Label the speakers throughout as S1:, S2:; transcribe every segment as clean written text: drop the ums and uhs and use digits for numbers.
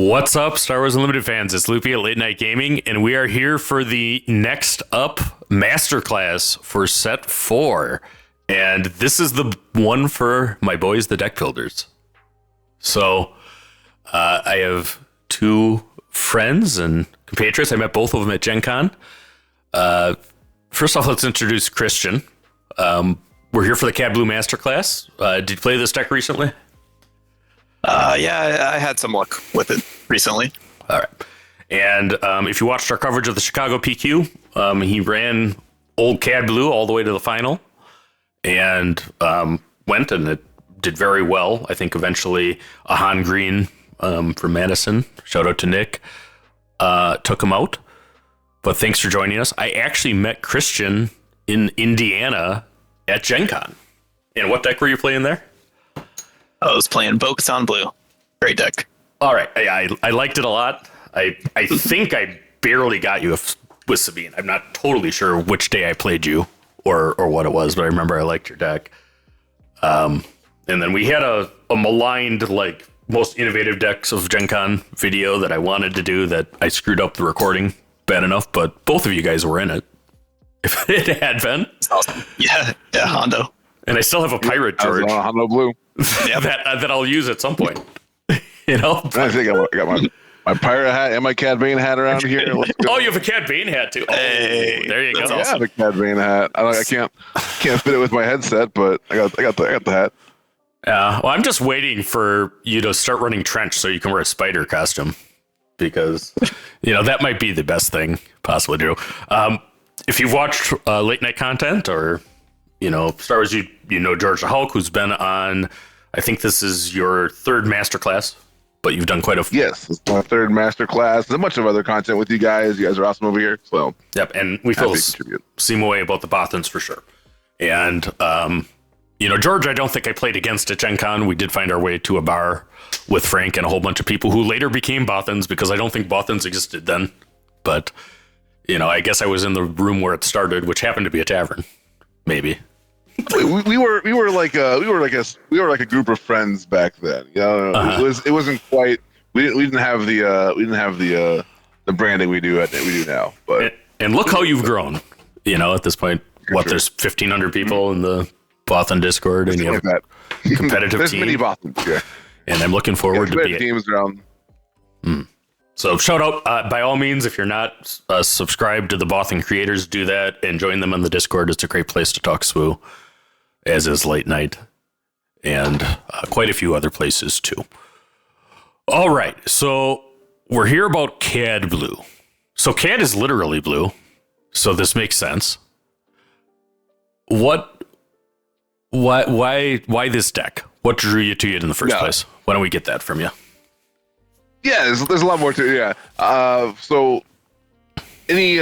S1: What's up, Star Wars Unlimited fans? It's Loopy at Late Night Gaming, and we are here for the next up masterclass for set 4. And this is the one for my boys, the deck builders. So I have two friends and compatriots. I met both of them at Gen Con. First off, let's introduce Christian. We're here for the Cad Blue Masterclass. Did you play this deck recently?
S2: Yeah, I had some luck with it recently.
S1: All right. And if you watched our coverage of the Chicago PQ, he ran old Cad Blue all the way to the final and went, and it did very well. I think eventually a Han Green from Madison, shout out to Nick, took him out. But thanks for joining us. I actually met Christian in Indiana at Gen Con. And what deck were you playing there?
S2: I was playing Bo-Katan Blue. Great deck.
S1: All right. I liked it a lot. I think I barely got you with Sabine. I'm not totally sure which day I played you or what it was, but I remember I liked your deck. And then we had a maligned, like, most innovative decks of Gen Con video that I wanted to do that I screwed up the recording bad enough, but both of you guys were in it. If it had been.
S2: It's awesome. Yeah, Hondo.
S1: And I still have a pirate, George.
S3: Hondo Blue.
S1: Yeah, that I'll use at some point. You know?
S3: I think I got my pirate hat and my Cadbane hat around here.
S1: Oh, you have a Cadbane hat too.
S2: Hey,
S1: there you go.
S3: Awesome. Yeah, the Cadbane hat. I can't fit it with my headset, but I got the hat.
S1: Yeah. Well, I'm just waiting for you to start running trench so you can wear a spider costume, because that might be the best thing possibly to do. If you've watched late night content or Star Wars, you know George the Hulk, who's been on. I think this is your third masterclass, but you've done quite a
S3: Yes, it's my third masterclass. There's a bunch of other content with you guys. You guys are awesome over here. So
S1: yep, and we feel the same way about the Bothans for sure. And George, I don't think I played against at Gen Con. We did find our way to a bar with Frank and a whole bunch of people who later became Bothans, because I don't think Bothans existed then. But I guess I was in the room where it started, which happened to be a tavern, maybe.
S3: We were like a group of friends back then. It wasn't quite. We didn't have the branding we do now. But
S1: and look how you've grown. At this point, there's 1,500 people in the Bothan Discord, and you have a competitive
S3: there's
S1: team.
S3: Many Bothans, yeah.
S1: And I'm looking forward to being
S3: teams around.
S1: So shout out, by all means, if you're not subscribed to the Bothan creators, do that and join them on the Discord. It's a great place to talk SWU, as is Late Night, and quite a few other places too. All right, so we're here about Cad Blue. So Cad is literally blue, so this makes sense. Why this deck? What drew you to it in the first place? Why don't we get that from you?
S3: Yeah, there's a lot more to it. Yeah. So any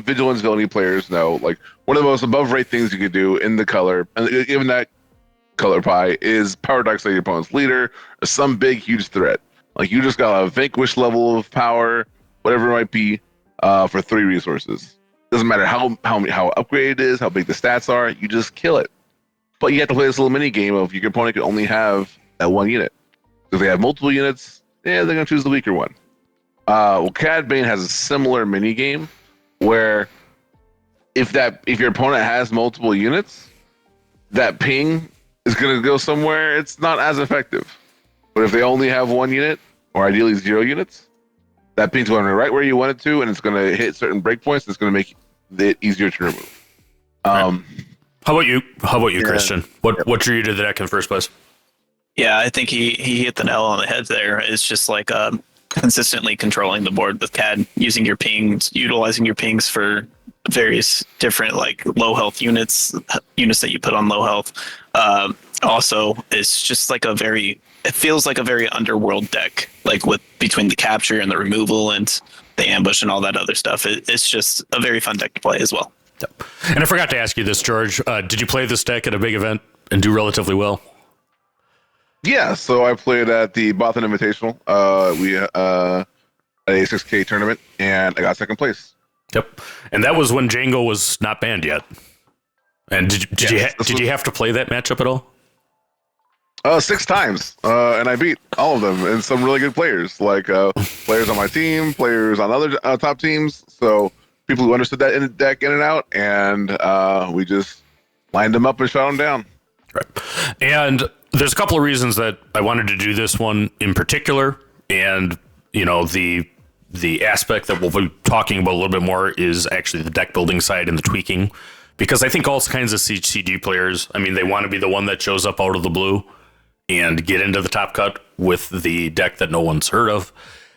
S3: Vigilance Villainy players know, like, one of the most above rate things you could do in the color, and given that color pie, is power dark your opponent's leader or some big huge threat. Like, you just got a vanquish level of power, whatever it might be, for 3 resources. Doesn't matter how upgraded it is, how big the stats are, you just kill it. But you have to play this little mini game of your opponent can only have that one unit. If they have multiple units, they're gonna choose the weaker one. Cadbane has a similar mini game where if your opponent has multiple units, that ping is gonna go somewhere it's not as effective. But if they only have one unit, or ideally 0 units, that ping's going right where you want it to, and it's gonna hit certain breakpoints. It's gonna make it easier to remove.
S1: How about you, Christian? What drew you to the deck in the first place?
S2: Yeah, I think he hit the nail on the head there. It's just like consistently controlling the board with Cad, using your pings, utilizing your pings for various different, like, low health units that you put on low health. Also, it's just like it feels like a very underworld deck, like between the capture and the removal and the ambush and all that other stuff. It's just a very fun deck to play as well.
S1: And I forgot to ask you this, George. Did you play this deck at a big event and do relatively well?
S3: Yeah, so I played at the Bothan Invitational. We at a 6K tournament, and I got second place.
S1: Yep, and that was when Jango was not banned yet. And did you have to play that matchup at all?
S3: 6 times, and I beat all of them, and some really good players, like players on my team, players on other top teams. So people who understood that deck in and out, and we just lined them up and shot them down.
S1: Right. And there's a couple of reasons that I wanted to do this one in particular, and the aspect that we'll be talking about a little bit more is actually the deck building side and the tweaking, because I think all kinds of CCG players, I mean, they want to be the one that shows up out of the blue and get into the top cut with the deck that no one's heard of.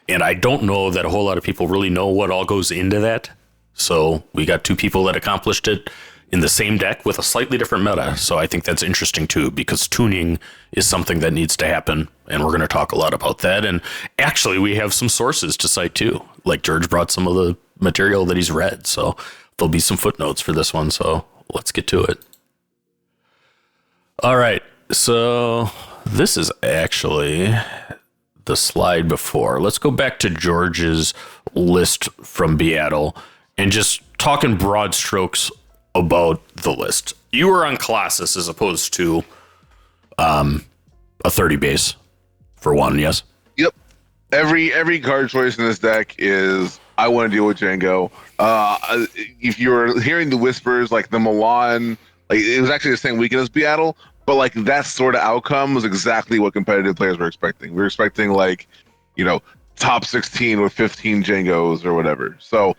S1: And I don't know that a whole lot of people really know what all goes into that. So we got 2 people that accomplished it in the same deck with a slightly different meta. So I think that's interesting too, because tuning is something that needs to happen. And we're going to talk a lot about that. And actually we have some sources to cite too. Like George brought some of the material that he's read. So there'll be some footnotes for this one. So let's get to it. All right. So this is actually the slide before. Let's go back to George's list from BIATL and just talk in broad strokes about the list. You were on Colossus as opposed to a 30 base for one, yes?
S3: Yep. Every card choice in this deck is I want to deal with Jango. If you're hearing the whispers, like the Milan, like it was actually the same weekend as BIATL, but like that sort of outcome was exactly what competitive players were expecting. We were expecting like, top 16 with 15 Jangos or whatever. So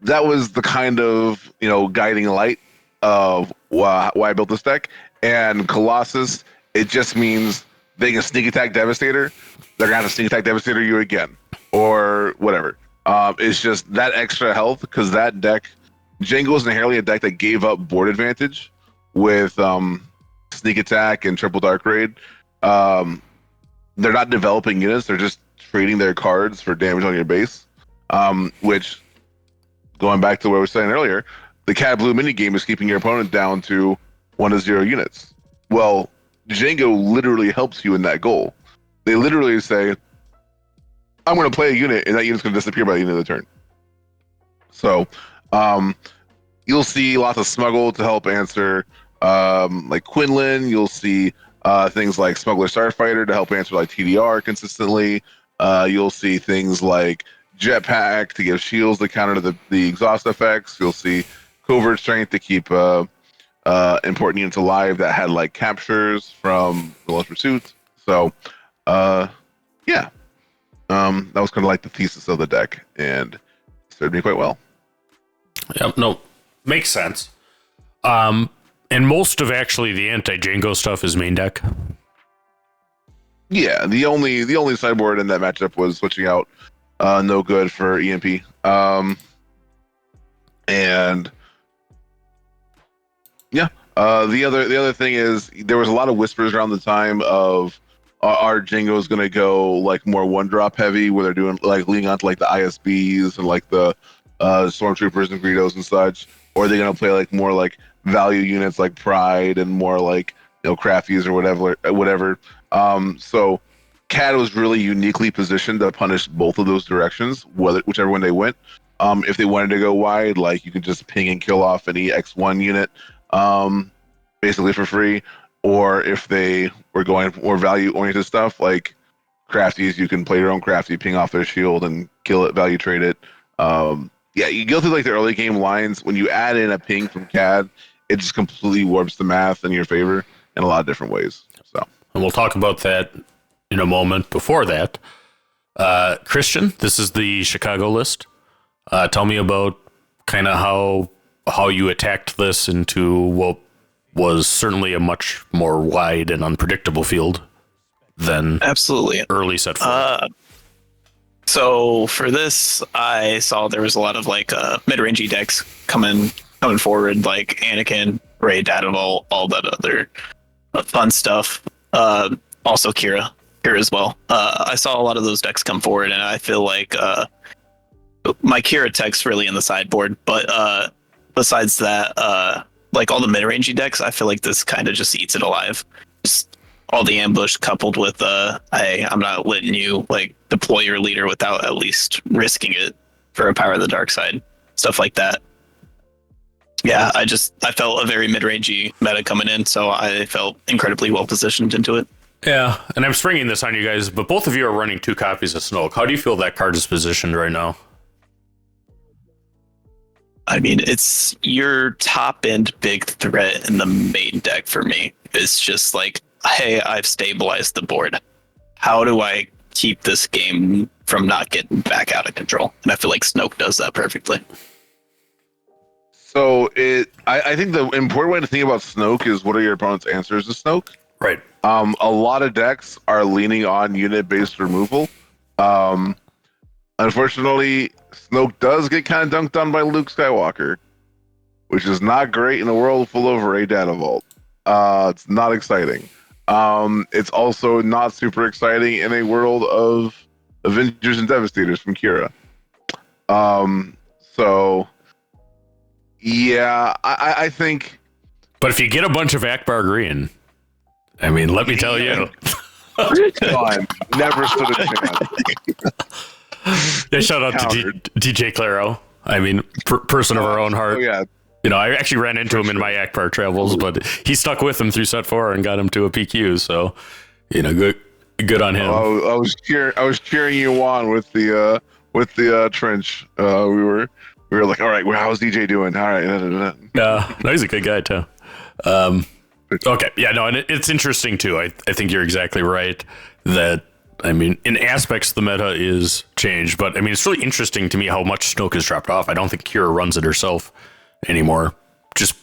S3: that was the kind of guiding light of why I built this deck. And Colossus, it just means they can sneak attack Devastator. They're gonna have to sneak attack Devastator you again, or whatever. It's just that extra health, because that deck, Jango is inherently a deck that gave up board advantage with sneak attack and triple dark raid. They're not developing units; they're just trading their cards for damage on your base. Which, going back to what I was saying earlier, the Cat Blue mini game is keeping your opponent down to 1 to 0 units. Well, Jango literally helps you in that goal. They literally say, I'm going to play a unit, and that unit's going to disappear by the end of the turn. So, you'll see lots of Smuggle to help answer, like Quinlan. You'll see things like Smuggler Starfighter to help answer like TDR consistently. You'll see things like Jetpack to give shields to counter the exhaust effects. You'll see Covert Strength to keep important units alive that had like captures from the Lost Pursuit. So, yeah. That was kind of like the thesis of the deck, and it served me quite well.
S1: Yeah, no, makes sense. And most of actually the anti-Jango stuff is main deck.
S3: Yeah, the only sideboard in that matchup was switching out no good for EMP. And yeah, the other thing is there was a lot of whispers around the time of our Jango's gonna go like more 1-drop heavy, where they're doing like leaning onto like the ISBs and like the Stormtroopers and Greedos and such, or they're gonna play like more like value units like Pride and more like crafties or whatever. So CAD was really uniquely positioned to punish both of those directions, whichever one they went. If they wanted to go wide, like you can just ping and kill off any X1 unit basically for free. Or if they were going more value-oriented stuff, like crafties, you can play your own crafty, ping off their shield, and kill it, value trade it. Yeah, you go through like the early game lines. When you add in a ping from CAD, it just completely warps the math in your favor in a lot of different ways. So,
S1: and we'll talk about that in a moment. Before that, Christian, this is the Chicago list. Tell me about kind of how you attacked this into what was certainly a much more wide and unpredictable field than
S2: absolutely
S1: early set 4.
S2: So for this, I saw there was a lot of like mid-rangey decks coming forward, like Anakin, Rey, Daredevil, all that other fun stuff. Also Kira as well. I saw a lot of those decks come forward, and I feel like my Kira tech's really in the sideboard. But besides that, like all the mid-rangey decks, I feel like this kind of just eats it alive. Just all the ambush coupled with I'm not letting you like deploy your leader without at least risking it for a Power of the Dark Side, stuff like that. Yeah, I felt a very mid-rangey meta coming in, so I felt incredibly well positioned into it.
S1: Yeah, and I'm springing this on you guys, but both of you are running 2 copies of Snoke. How do you feel that card is positioned right now?
S2: I mean, it's your top end big threat in the main deck for me. It's just like, hey, I've stabilized the board. How do I keep this game from not getting back out of control? And I feel like Snoke does that perfectly.
S3: So I think the important way to think about Snoke is what are your opponent's answers to Snoke?
S1: Right.
S3: A lot of decks are leaning on unit-based removal. Unfortunately, Snoke does get kind of dunked on by Luke Skywalker, which is not great in a world full of Ray Data Vault. It's not exciting. It's also not super exciting in a world of Avengers and Devastators from Kira. So, yeah, I think...
S1: But if you get a bunch of Akbar Green, I mean, let me tell you.
S3: Gone. Never stood a chance.
S1: Yeah, shout out to DJ Claro. I mean, person of our own heart.
S3: Oh, yeah.
S1: You know, I actually ran into him in my Akbar travels, but he stuck with him through set 4 and got him to a PQ. So, you know, good on him.
S3: I was cheering you on with the trench. We were like, all right, well, how's DJ doing? All right.
S1: No, he's a good guy too. Okay, yeah, no, and it's interesting too. I think you're exactly right that, I mean, in aspects the meta is changed, but I mean, it's really interesting to me how much Snoke has dropped off. I don't think Kira runs it herself anymore, just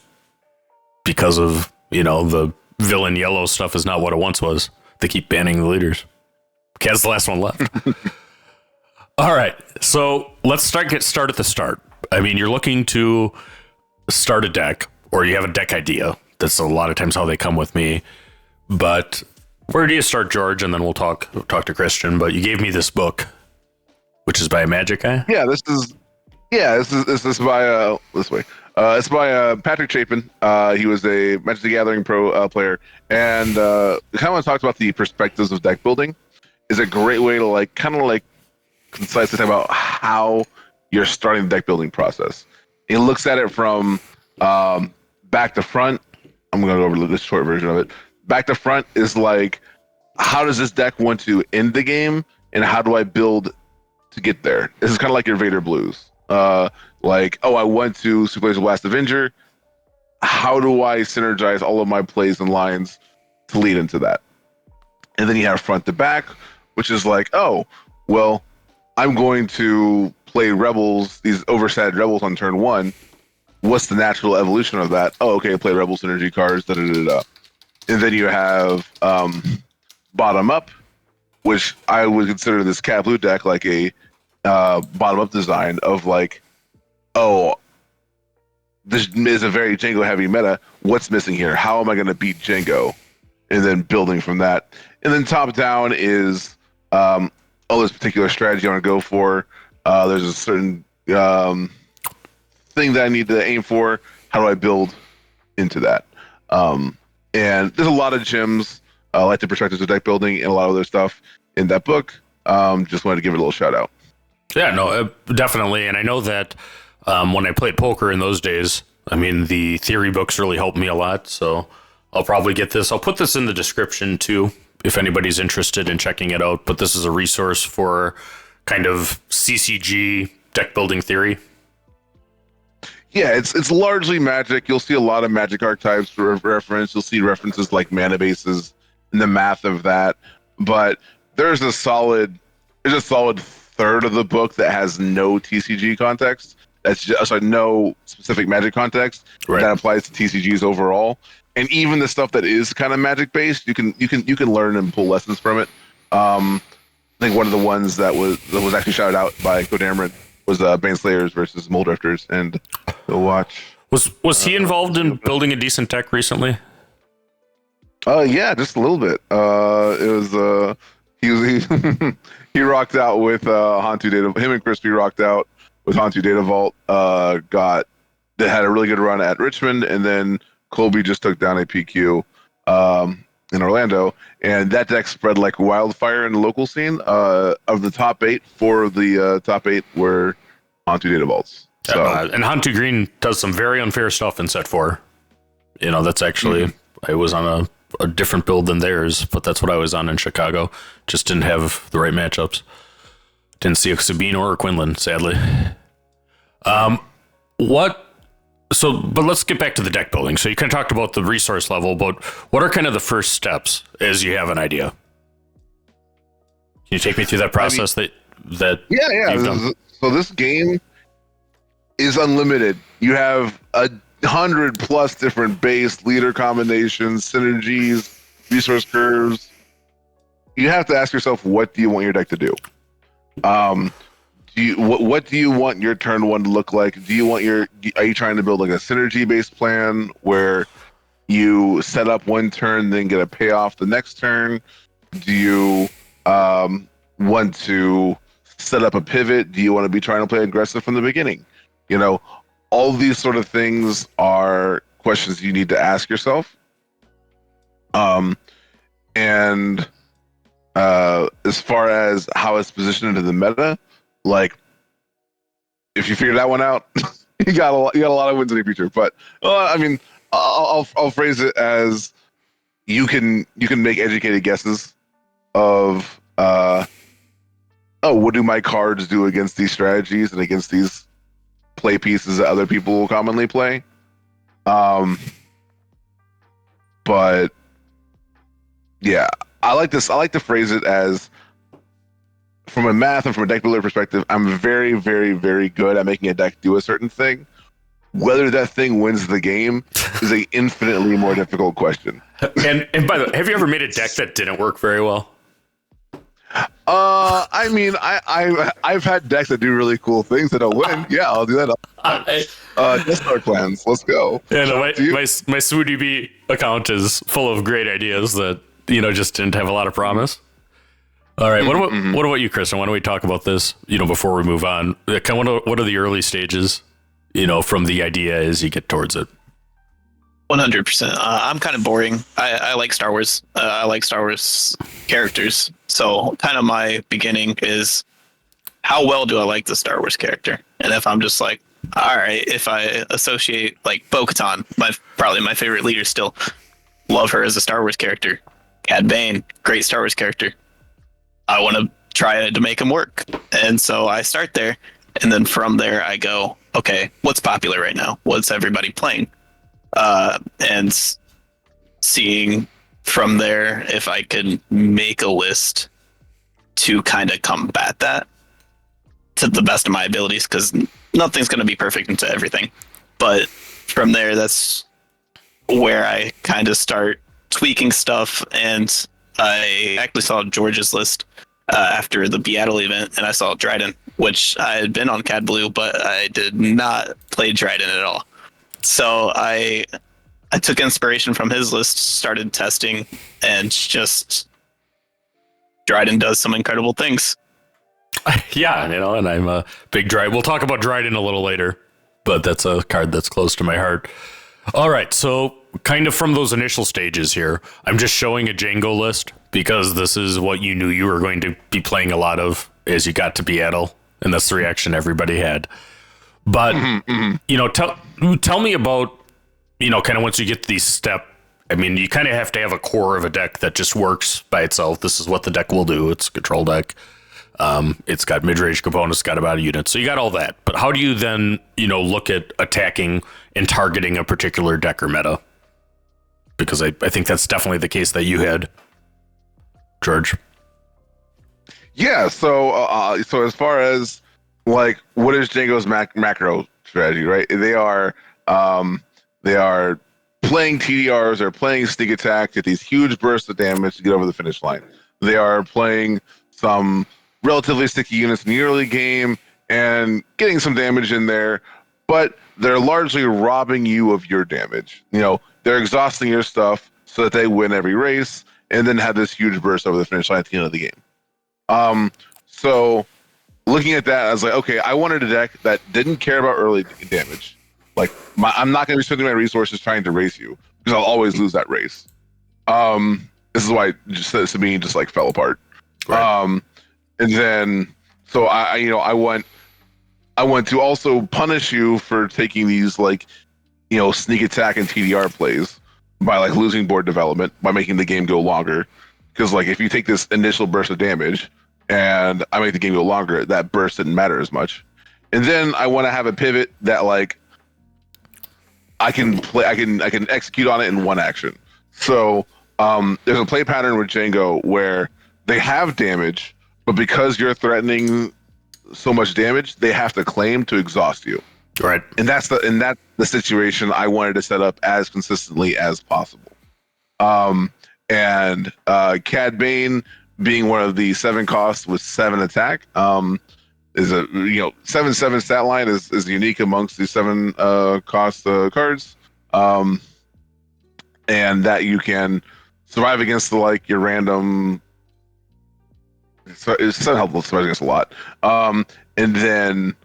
S1: because of, you know, the villain yellow stuff is not what it once was. They keep banning the leaders. Kaz's the last one left. All right, so let's get start at the start. I mean, you're looking to start a deck, or you have a deck idea. That's a lot of times how they come with me. But where do you start, George? And then we'll talk to Christian. But you gave me this book, which is by a Magic guy.
S3: Yeah, this is by this way. It's by Patrick Chapin. He was a Magic the Gathering pro player, and kind of want to talk about the perspectives of deck building. Is a great way to kind of concisely talk about how you're starting the deck building process. He looks at it from back to front. I'm going to go over this short version of it. Back to front is like, how does this deck want to end the game, and how do I build to get there? This is kind of like your Vader Blues. I want to Super the Last Avenger. How do I synergize all of my plays and lines to lead into that? And then you have front to back, which is like, oh, well, I'm going to play Rebels, these oversatted Rebels on turn 1. What's the natural evolution of that? Oh, okay, play Rebel synergy cards, da-da-da-da. And then you have bottom up, which I would consider this Cat Blue deck like a bottom up design of like, oh, this is a very Jango heavy meta. What's missing here? How am I going to beat Jango? And then building from that. And then top down is this particular strategy I want to go for. There's a certain thing that I need to aim for. How do I build into that? And there's a lot of gems, like the perspectives of deck building and a lot of other stuff in that book. Just wanted to give it a little shout out.
S1: Yeah, no, definitely. And I know that when I played poker in those days, I mean, the theory books really helped me a lot. So I'll probably get this. I'll put this in the description too, if anybody's interested in checking it out. But this is a resource for kind of CCG deck building theory.
S3: Yeah, it's largely Magic. You'll see a lot of Magic archetypes for reference. You'll see references like mana bases and the math of that. But there's a solid third of the book that has no TCG context. That's just no specific Magic context that applies to TCGs overall. And even the stuff that is kind of Magic based, you can learn and pull lessons from it. I think one of the ones that was actually shouted out by Godamron was Baneslayers versus Moldrifters, and go watch.
S1: Was he involved in building a decent deck recently?
S3: Yeah, just a little bit. It was he rocked out with Hantu Data. Him and Crispy rocked out with Hantu Data Vault. They had a really good run at Richmond, and then Colby just took down a PQ in Orlando, and that deck spread like wildfire in the local scene. Of the top 8, 4 of the top 8 were Hantu Data Vaults. So
S1: And Hantu Green does some very unfair stuff in set 4. That's actually I was on a different build than theirs, but that's what I was on in Chicago. Just didn't have the right matchups. Didn't see a Sabine or a Quinlan, sadly. But let's get back to the deck building. So you kind of talked about the resource level, but what are kind of the first steps as you have an idea? Can you take me through that process that you've done?
S3: So this game is unlimited. You have 100+ different base leader combinations, synergies, resource curves. You have to ask yourself, what do you want your deck to do? What do you want your turn 1 to look like? Are you trying to build like a synergy based plan where you set up one turn, then get a payoff the next turn? Do you want to set up a pivot? Do you want to be trying to play aggressive from the beginning? All these sort of things are questions you need to ask yourself. And as far as how it's positioned into the meta, like if you figure that one out, you got a lot of wins in the future. But I'll phrase it as you can make educated guesses of what do my cards do against these strategies and against these play pieces that other people will commonly play. But yeah, I like to phrase it as, from a math and from a deck builder perspective, I'm very, very, very good at making a deck do a certain thing. Whether that thing wins the game is an infinitely more difficult question.
S1: And by the way, have you ever made a deck that didn't work very well?
S3: I've had decks that do really cool things that don't win. Yeah, I'll do that. Death Star plans. Let's go.
S1: Yeah, no, my SwooDB account is full of great ideas that just didn't have a lot of promise. All right, what about you, Kristen? Why don't we talk about this? Before we move on, what are the early stages? From the idea as you get towards it.
S2: 100%. I'm kind of boring. I like Star Wars. I like Star Wars characters. So kind of my beginning is, how well do I like the Star Wars character? And if I'm just like, all right, if I associate like Bo-Katan, probably my favorite leader still, love her as a Star Wars character. Cadbane, great Star Wars character. I want to try to make him work. And so I start there. And then from there I go, okay, what's popular right now? What's everybody playing? And seeing from there if I could make a list to kind of combat that to the best of my abilities, because nothing's going to be perfect into everything. But from there, that's where I kind of start tweaking stuff. And I actually saw George's list after the BIATL event, and I saw Dryden, which I had been on Cad Blue, but I did not play Dryden at all. So I took inspiration from his list, started testing, and just Dryden does some incredible things.
S1: Yeah, and I'm a big Dryden. We'll talk about Dryden a little later, but that's a card that's close to my heart. All right, so kind of from those initial stages here, I'm just showing a Jango list because this is what you knew you were going to be playing a lot of as you got to BIATL, and that's the reaction everybody had. But, tell me about, kind of once you get these you kind of have to have a core of a deck that just works by itself. This is what the deck will do. It's a control deck. It's got mid-range components, it's got about a unit. So you got all that. But how do you then, look at attacking and targeting a particular deck or meta? Because I think that's definitely the case that you had, George.
S3: Yeah, so as far as like what is Jango's macro strategy, right? They are playing TDRs or playing sneak attack, get these huge bursts of damage to get over the finish line. They are playing some relatively sticky units in the early game and getting some damage in there, but they're largely robbing you of your damage. They're exhausting your stuff so that they win every race and then have this huge burst over the finish line at the end of the game. So looking at that, I was like, okay, I wanted a deck that didn't care about early damage. Like, I'm not going to be spending my resources trying to race you because I'll always lose that race. This is why Sabine just fell apart. Right. And then, so I want I want to also punish you for taking these like, sneak attack and TDR plays by like losing board development by making the game go longer. Because like if you take this initial burst of damage and I make the game go longer, that burst didn't matter as much. And then I want to have a pivot that like I can execute on it in one action. So there's a play pattern with Jango where they have damage, but because you're threatening so much damage, they have to claim to exhaust you.
S1: Right.
S3: And that's the situation I wanted to set up as consistently as possible. And Cadbane being one of the 7 costs with 7 attack, is a 7/7 stat line is unique amongst the 7 cost cards, and that you can survive against your random. It's so helpful to survive against a lot, and then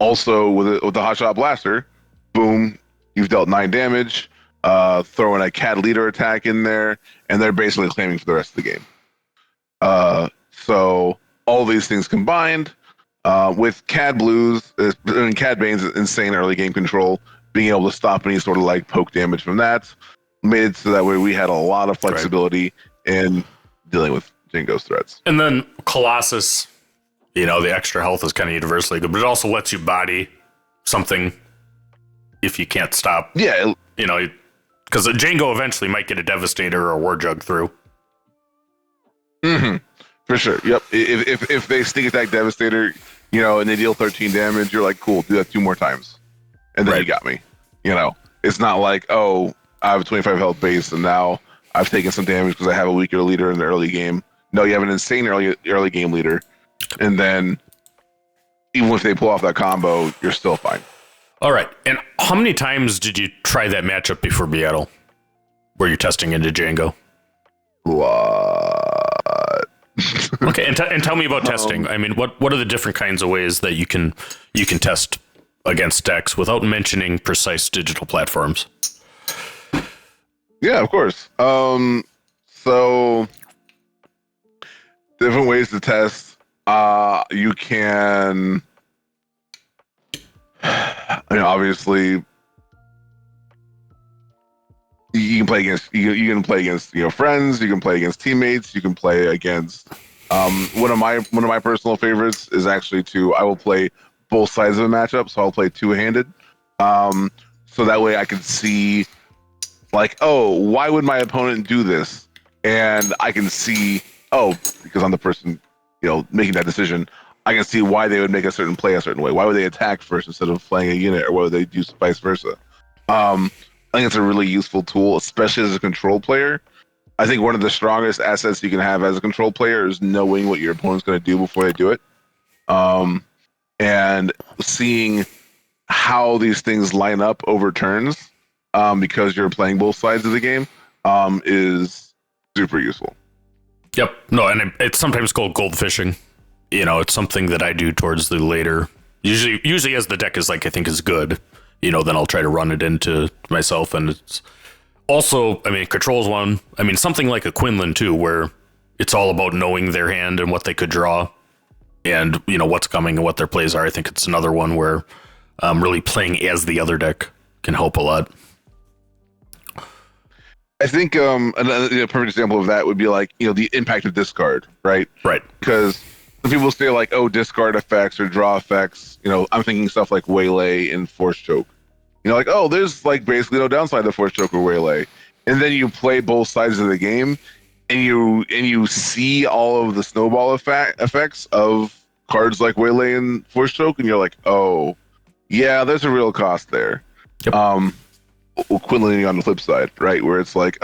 S3: also with the Hotshot Blaster, boom, you've dealt 9 damage. Throw in a CAD leader attack in there, and they're basically claiming for the rest of the game. So all these things combined. With Cadbane's insane early game control, being able to stop any sort of poke damage from that, made it so that way we had a lot of flexibility in dealing with Jango's threats.
S1: And then Colossus, the extra health is kind of universally good, but it also lets you body something if you can't stop.
S3: Yeah.
S1: Because a Jango eventually might get a Devastator or a War Jug through.
S3: Mm-hmm. For sure. Yep. If they sneak attack Devastator, and they deal 13 damage, you're like, cool, do that 2 more times. And then you got me. It's not like, oh, I have a 25 health base and now I've taken some damage because I have a weaker leader in the early game. No, you have an insane early game leader. And then even if they pull off that combo, you're still fine.
S1: All right. And how many times did you try that matchup before BIATL where you're testing into Jango?
S3: What?
S1: Okay, and tell me about testing. I mean, what are the different kinds of ways that you can test against decks without mentioning precise digital platforms?
S3: Yeah, of course. So different ways to test. You can, obviously, you can play against friends. You can play against teammates. You can play against. One of my personal favorites is actually I will play both sides of a matchup. So I'll play 2-handed. So that way I can see, why would my opponent do this? And I can see, because I'm the person, making that decision. I can see why they would make a certain play a certain way. Why would they attack first instead of playing a unit, or why would they do vice versa? I think it's a really useful tool, especially as a control player. I think one of the strongest assets you can have as a control player is knowing what your opponent's going to do before they do it. And seeing how these things line up over turns, because you're playing both sides of the game, is super useful.
S1: Yep. No, and it's sometimes called gold fishing. It's something that I do towards the later. Usually as the deck is I think is good. Then I'll try to run it into myself. And it's also, control's one. Something like a Quinlan too, where it's all about knowing their hand and what they could draw and, what's coming and what their plays are. I think it's another one where really playing as the other deck can help a lot.
S3: I think another perfect example of that would be the impact of discard, right? Right. Because people say discard effects or draw effects. I'm thinking stuff like Waylay and Force Choke. There's basically no downside to Force Choke or Waylay. And then you play both sides of the game, and you see all of the snowball effects of cards like Waylay and Force Choke, and you're like, oh, yeah, there's a real cost there. Yep. Quinlan on the flip side, right, where it's it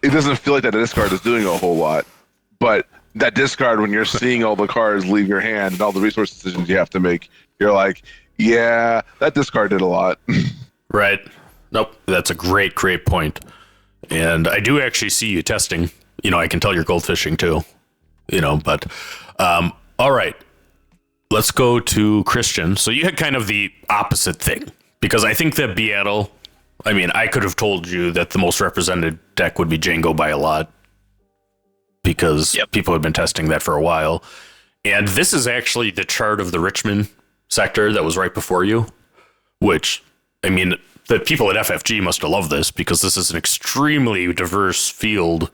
S3: doesn't feel like that discard is doing a whole lot, but that discard, when you're seeing all the cards leave your hand and all the resource decisions you have to make, you're like, yeah, that discard did a lot.
S1: Right. Nope. That's a great point. And I do actually see you testing. I can tell you're gold fishing too. But all right. Let's go to Christian. So you had kind of the opposite thing, because I think that BIATL, I could have told you that the most represented deck would be Jango by a lot, because people have been testing that for a while. And this is actually the chart of the Richmond sector that was right before you, which, I mean, the people at FFG must have loved this because this is an extremely diverse field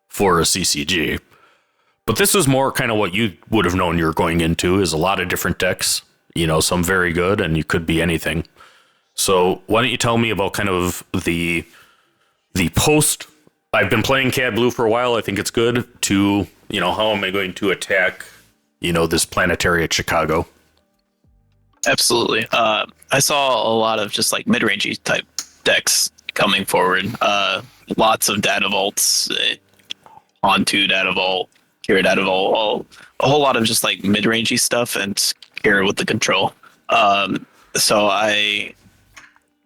S1: for a CCG. But this is more kind of what you would have known you were going into, is a lot of different decks, you know, some very good, and you could be anything. So why don't you tell me about kind of the post, I've been playing Cad Blue for a while, I think it's good, to, you know, how am I going to attack, you know, this planetary at Chicago?
S2: Absolutely. I saw a lot of just like mid-rangey type decks coming forward. Lots of data vaults, onto data vault, Kira data vault, a whole lot of just like mid-rangey stuff, and Kira with the control. So I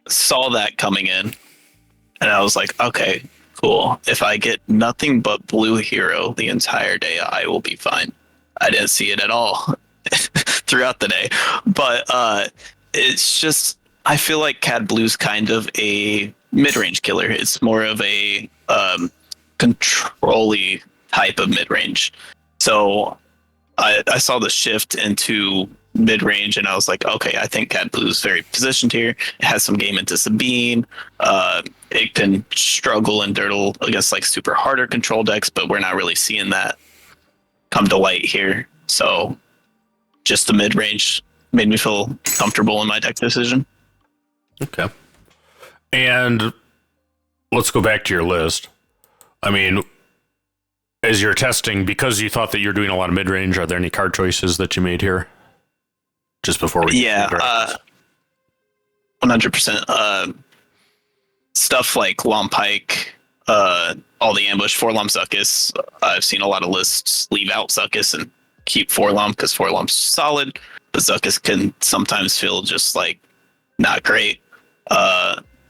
S2: saw that coming in, and I was like, okay, cool. If I get nothing but blue hero the entire day, I will be fine. I didn't see it at all throughout the day, but it's just, I feel like Cad Blue's kind of a mid-range killer. It's more of a control-y type of mid-range. So I saw the shift into mid-range, and I was like, okay, I think Cad Blue's very positioned here. It has some game into Sabine. It can struggle and dirtle against like super harder control decks, but we're not really seeing that come to light here. So just the mid-range made me feel comfortable in my deck decision.
S1: Okay. And let's go back to your list. I mean, as you're testing, because you thought that you're doing a lot of mid-range, are there any card choices that you made here? Just before we...
S2: 100%. Stuff like Lom Pike, all the ambush, 4-Lom Zuckuss. I've seen a lot of lists leave out Zuckuss and keep 4-Lom because 4-Lom's solid, but Zuckuss can sometimes feel just like not great.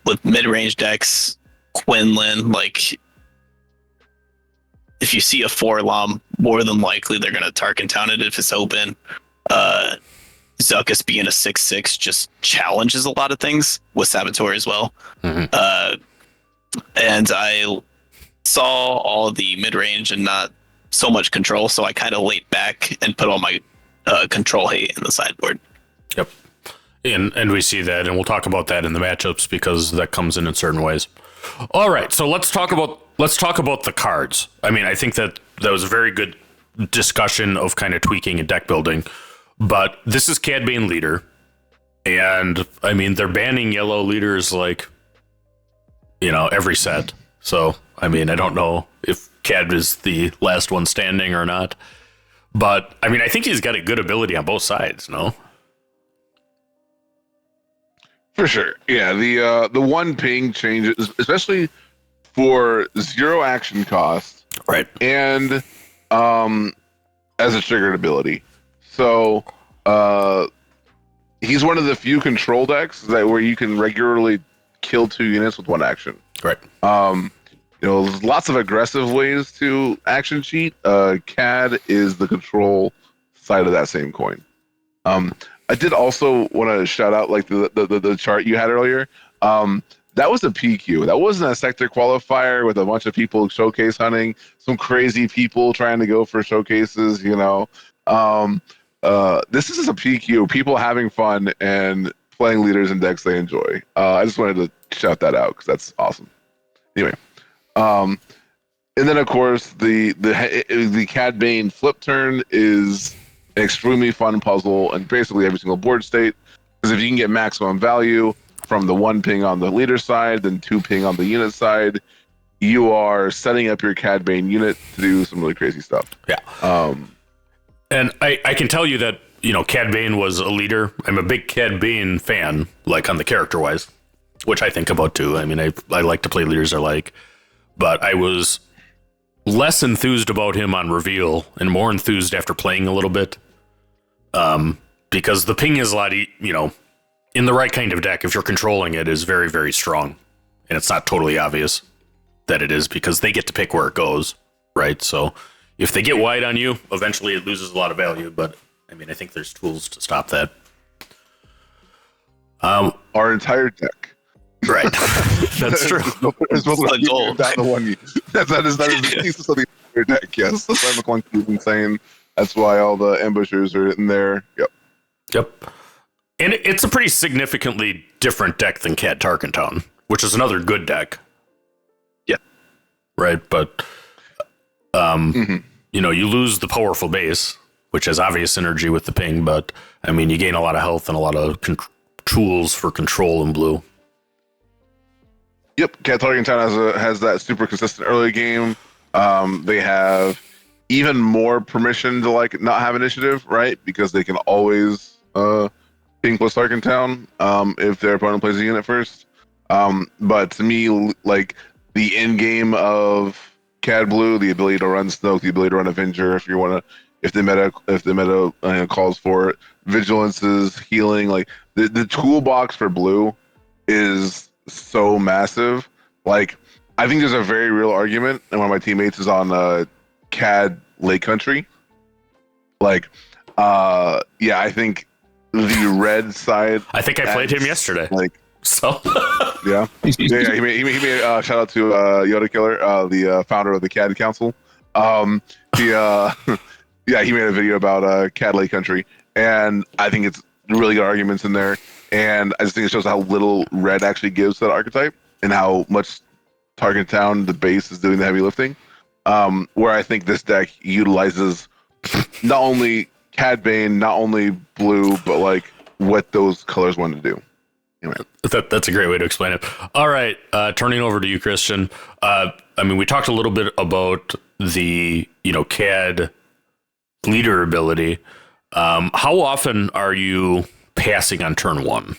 S2: With mid-range decks, Quinlan, like if you see a 4-Lom, more than likely they're going to Tarkin Town it if it's open. Zuckuss being a 6/6 just challenges a lot of things with Saboteur as well. Mm-hmm. And I saw all the mid-range and not so much control, so I kind of laid back and put all my control hate in the sideboard.
S1: Yep. And we see that, and we'll talk about that in the matchups because that comes in certain ways. All right, so let's talk about the cards. I mean, I think that was a very good discussion of kind of tweaking and deck building. But this is Cadbane leader, and I mean, they're banning yellow leaders like, you know, every set. So, I mean, I don't know if Cad is the last one standing or not. But, I mean, I think he's got a good ability on both sides, no?
S3: For sure. Yeah, the one ping changes, especially for 0 action cost.
S1: Right.
S3: And as a triggered ability. So he's one of the few control decks where you can regularly kill 2 units with 1 action.
S1: Right.
S3: You know, there's lots of aggressive ways to action cheat. CAD is the control side of that same coin. I did also want to shout out like the chart you had earlier. That was a PQ. That wasn't a sector qualifier with a bunch of people showcase hunting, some crazy people trying to go for showcases, you know. This is a PQ, people having fun and playing leaders and decks they enjoy. I just wanted to shout that out because that's awesome. Anyway, and then of course the Cadbane flip turn is an extremely fun puzzle and basically every single board state, because if you can get maximum value from the 1 ping on the leader side, then 2 ping on the unit side, you are setting up your Cadbane unit to do some really crazy stuff.
S1: Yeah. And I can tell you that, you know, Cadbane was a leader. I'm a big Cadbane fan, like on the character-wise, which I think about too. I mean, I like to play leaders I like, but I was less enthused about him on reveal and more enthused after playing a little bit, because the ping is a lot, you know, in the right kind of deck, if you're controlling it, is very, very strong. And it's not totally obvious that it is because they get to pick where it goes, right? So if they get wide on you, eventually it loses a lot of value. But I mean, I think there's tools to stop that.
S3: Our entire deck.
S1: Right. That's true.
S3: That is the thesis of the entire deck, yes. That's why Mlunky is insane. That's why all the ambushers are in there. Yep.
S1: And it's a pretty significantly different deck than Cad Tarkentown, which is another good deck.
S2: Yeah.
S1: Right, but you know, you lose the powerful base, which has obvious synergy with the ping, but I mean, you gain a lot of health and a lot of tools for control in blue.
S3: Yep, Cad Tarkentown has that super consistent early game. They have even more permission to like not have initiative, right? Because they can always ping plus Tarkentown if their opponent plays a unit first. But to me, like the end game of Cad Blue, the ability to run Snoke, the ability to run Avenger, if the meta calls for it, Vigilance's healing, like the toolbox for Blue is so massive. Like I think there's a very real argument, and one of my teammates is on Cad Lake Country. Like, yeah, I think the red side.
S1: I think I played him yesterday.
S3: Like,
S1: so
S3: yeah. He made shout out to Yoda Killer, the founder of the CAD Council. Yeah, he made a video about CAD Lake Country, and I think it's really good arguments in there. And I just think it shows how little red actually gives to that archetype, and how much Tarkentown, the base, is doing the heavy lifting. Where I think this deck utilizes not only Cadbane, not only blue, but like what those colors want to do. Anyway.
S1: That's a great way to explain it. All right, turning over to you, Christian. I mean, we talked a little bit about the CAD leader ability. How often are you passing on turn one?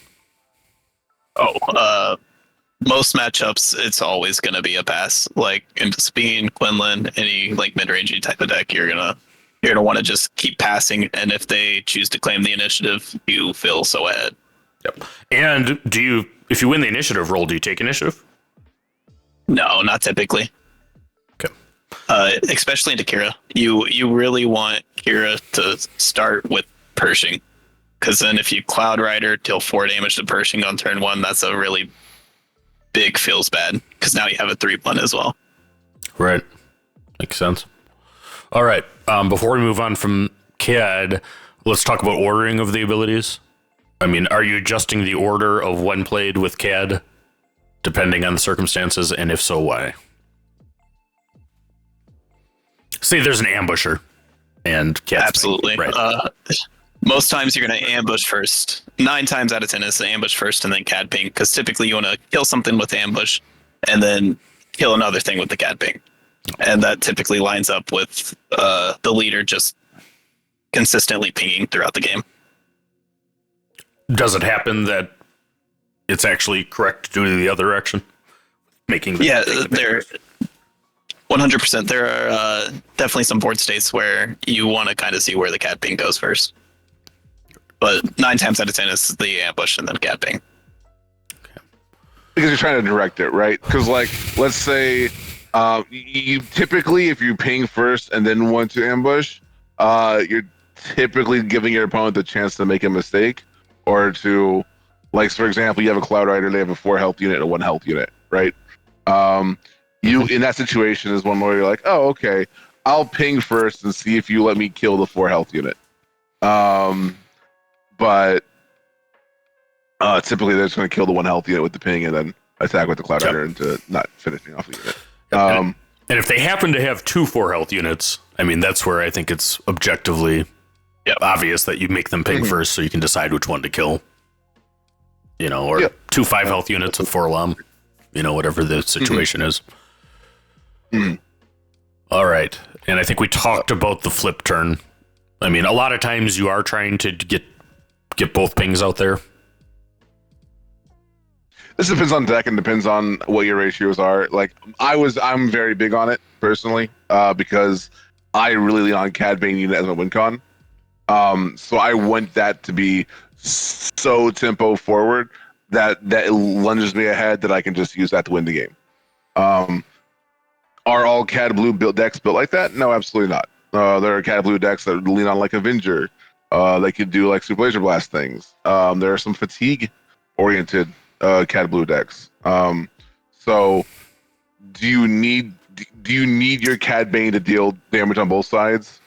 S2: Most matchups, it's always going to be a pass. Like into Sabine, Quinlan, any like mid-rangey type of deck, you're gonna want to just keep passing. And if they choose to claim the initiative, you feel so ahead.
S1: Yep. And if you win the initiative roll, do you take initiative?
S2: No, not typically.
S1: Okay.
S2: Especially into Kira, you really want Kira to start with Pershing, because then if you Cloud Rider, deal 4 damage to Pershing on turn 1, that's a really big feels bad, because now you have a 3/1 as well.
S1: Right. Makes sense. All right. Before we move on from CAD, let's talk about ordering of the abilities. I mean, are you adjusting the order of when played with CAD depending on the circumstances, and if so, why? Say there's an ambusher and CAD.
S2: Absolutely.
S1: Right.
S2: Most times you're going to ambush first. 9 times out of 10 is ambush first and then CAD ping, because typically you want to kill something with ambush and then kill another thing with the CAD ping. And that typically lines up with the leader just consistently pinging throughout the game.
S1: Does it happen that it's actually correct to do it the other direction?
S2: Yeah, there 100%. There are definitely some board states where you want to kind of see where the CAD ping goes first. But 9 times out of 10 is the ambush and then CAD ping.
S3: Because you're trying to direct it, right? Because, like, let's say you typically, if you ping first and then want to ambush, you're typically giving your opponent the chance to make a mistake, or to, like, for example, you have a Cloud Rider, they have a 4 health unit and a 1 health unit, right? You in that situation is one where you're like, oh, okay, I'll ping first and see if you let me kill the 4 health unit. But typically they're just going to kill the 1 health unit with the ping and then attack with the Cloud Rider into not finishing off the unit.
S1: And if they happen to have 2 4 health units, I mean, that's where I think it's objectively obvious that you make them ping first so you can decide which one to kill. Or 2 5 health units with 4 LUM, whatever the situation is. All right. And I think we talked about the flip turn. I mean, a lot of times you are trying to get both pings out there.
S3: This depends on deck and depends on what your ratios are. Like I'm very big on it personally, because I really lean on Cadbane unit as a win con. So I want that to be so tempo forward that it lunges me ahead that I can just use that to win the game. Are all Cad Blue built decks built like that? No, absolutely not. There are Cad Blue decks that lean on like Avenger. They could do like Super Laser Blast things. There are some fatigue oriented Cad Blue decks. So do you need your Cadbane to deal damage on both sides?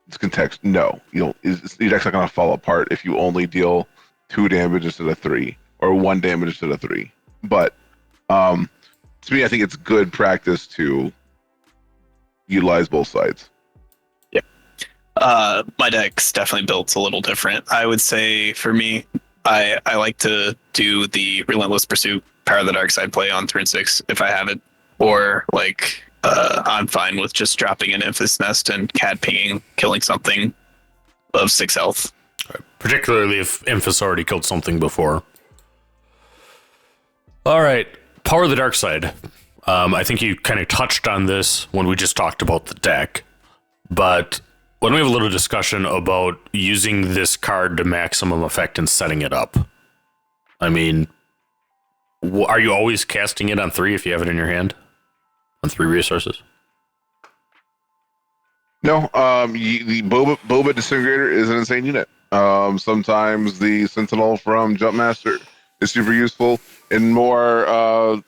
S3: It's context. No, you don't. Your deck's not going to fall apart if you only deal 2 damage instead of 3, or 1 damage instead of 3. But to me, I think it's good practice to utilize both sides.
S2: My deck's definitely built a little different. I would say for me, I like to do the Relentless Pursuit, Power of the Dark Side play on turn 6 if I have it, or like I'm fine with just dropping an Infest Nest and Cadbane killing something of 6 health.
S1: Right. Particularly if Infest already killed something before. All right, Power of the Dark Side. I think you kind of touched on this when we just talked about the deck, but why don't we have a little discussion about using this card to maximum effect and setting it up? I mean, are you always casting it on 3 if you have it in your hand? On 3 resources?
S3: No, the Boba Disintegrator is an insane unit. Sometimes the Sentinel from Jumpmaster is super useful. In more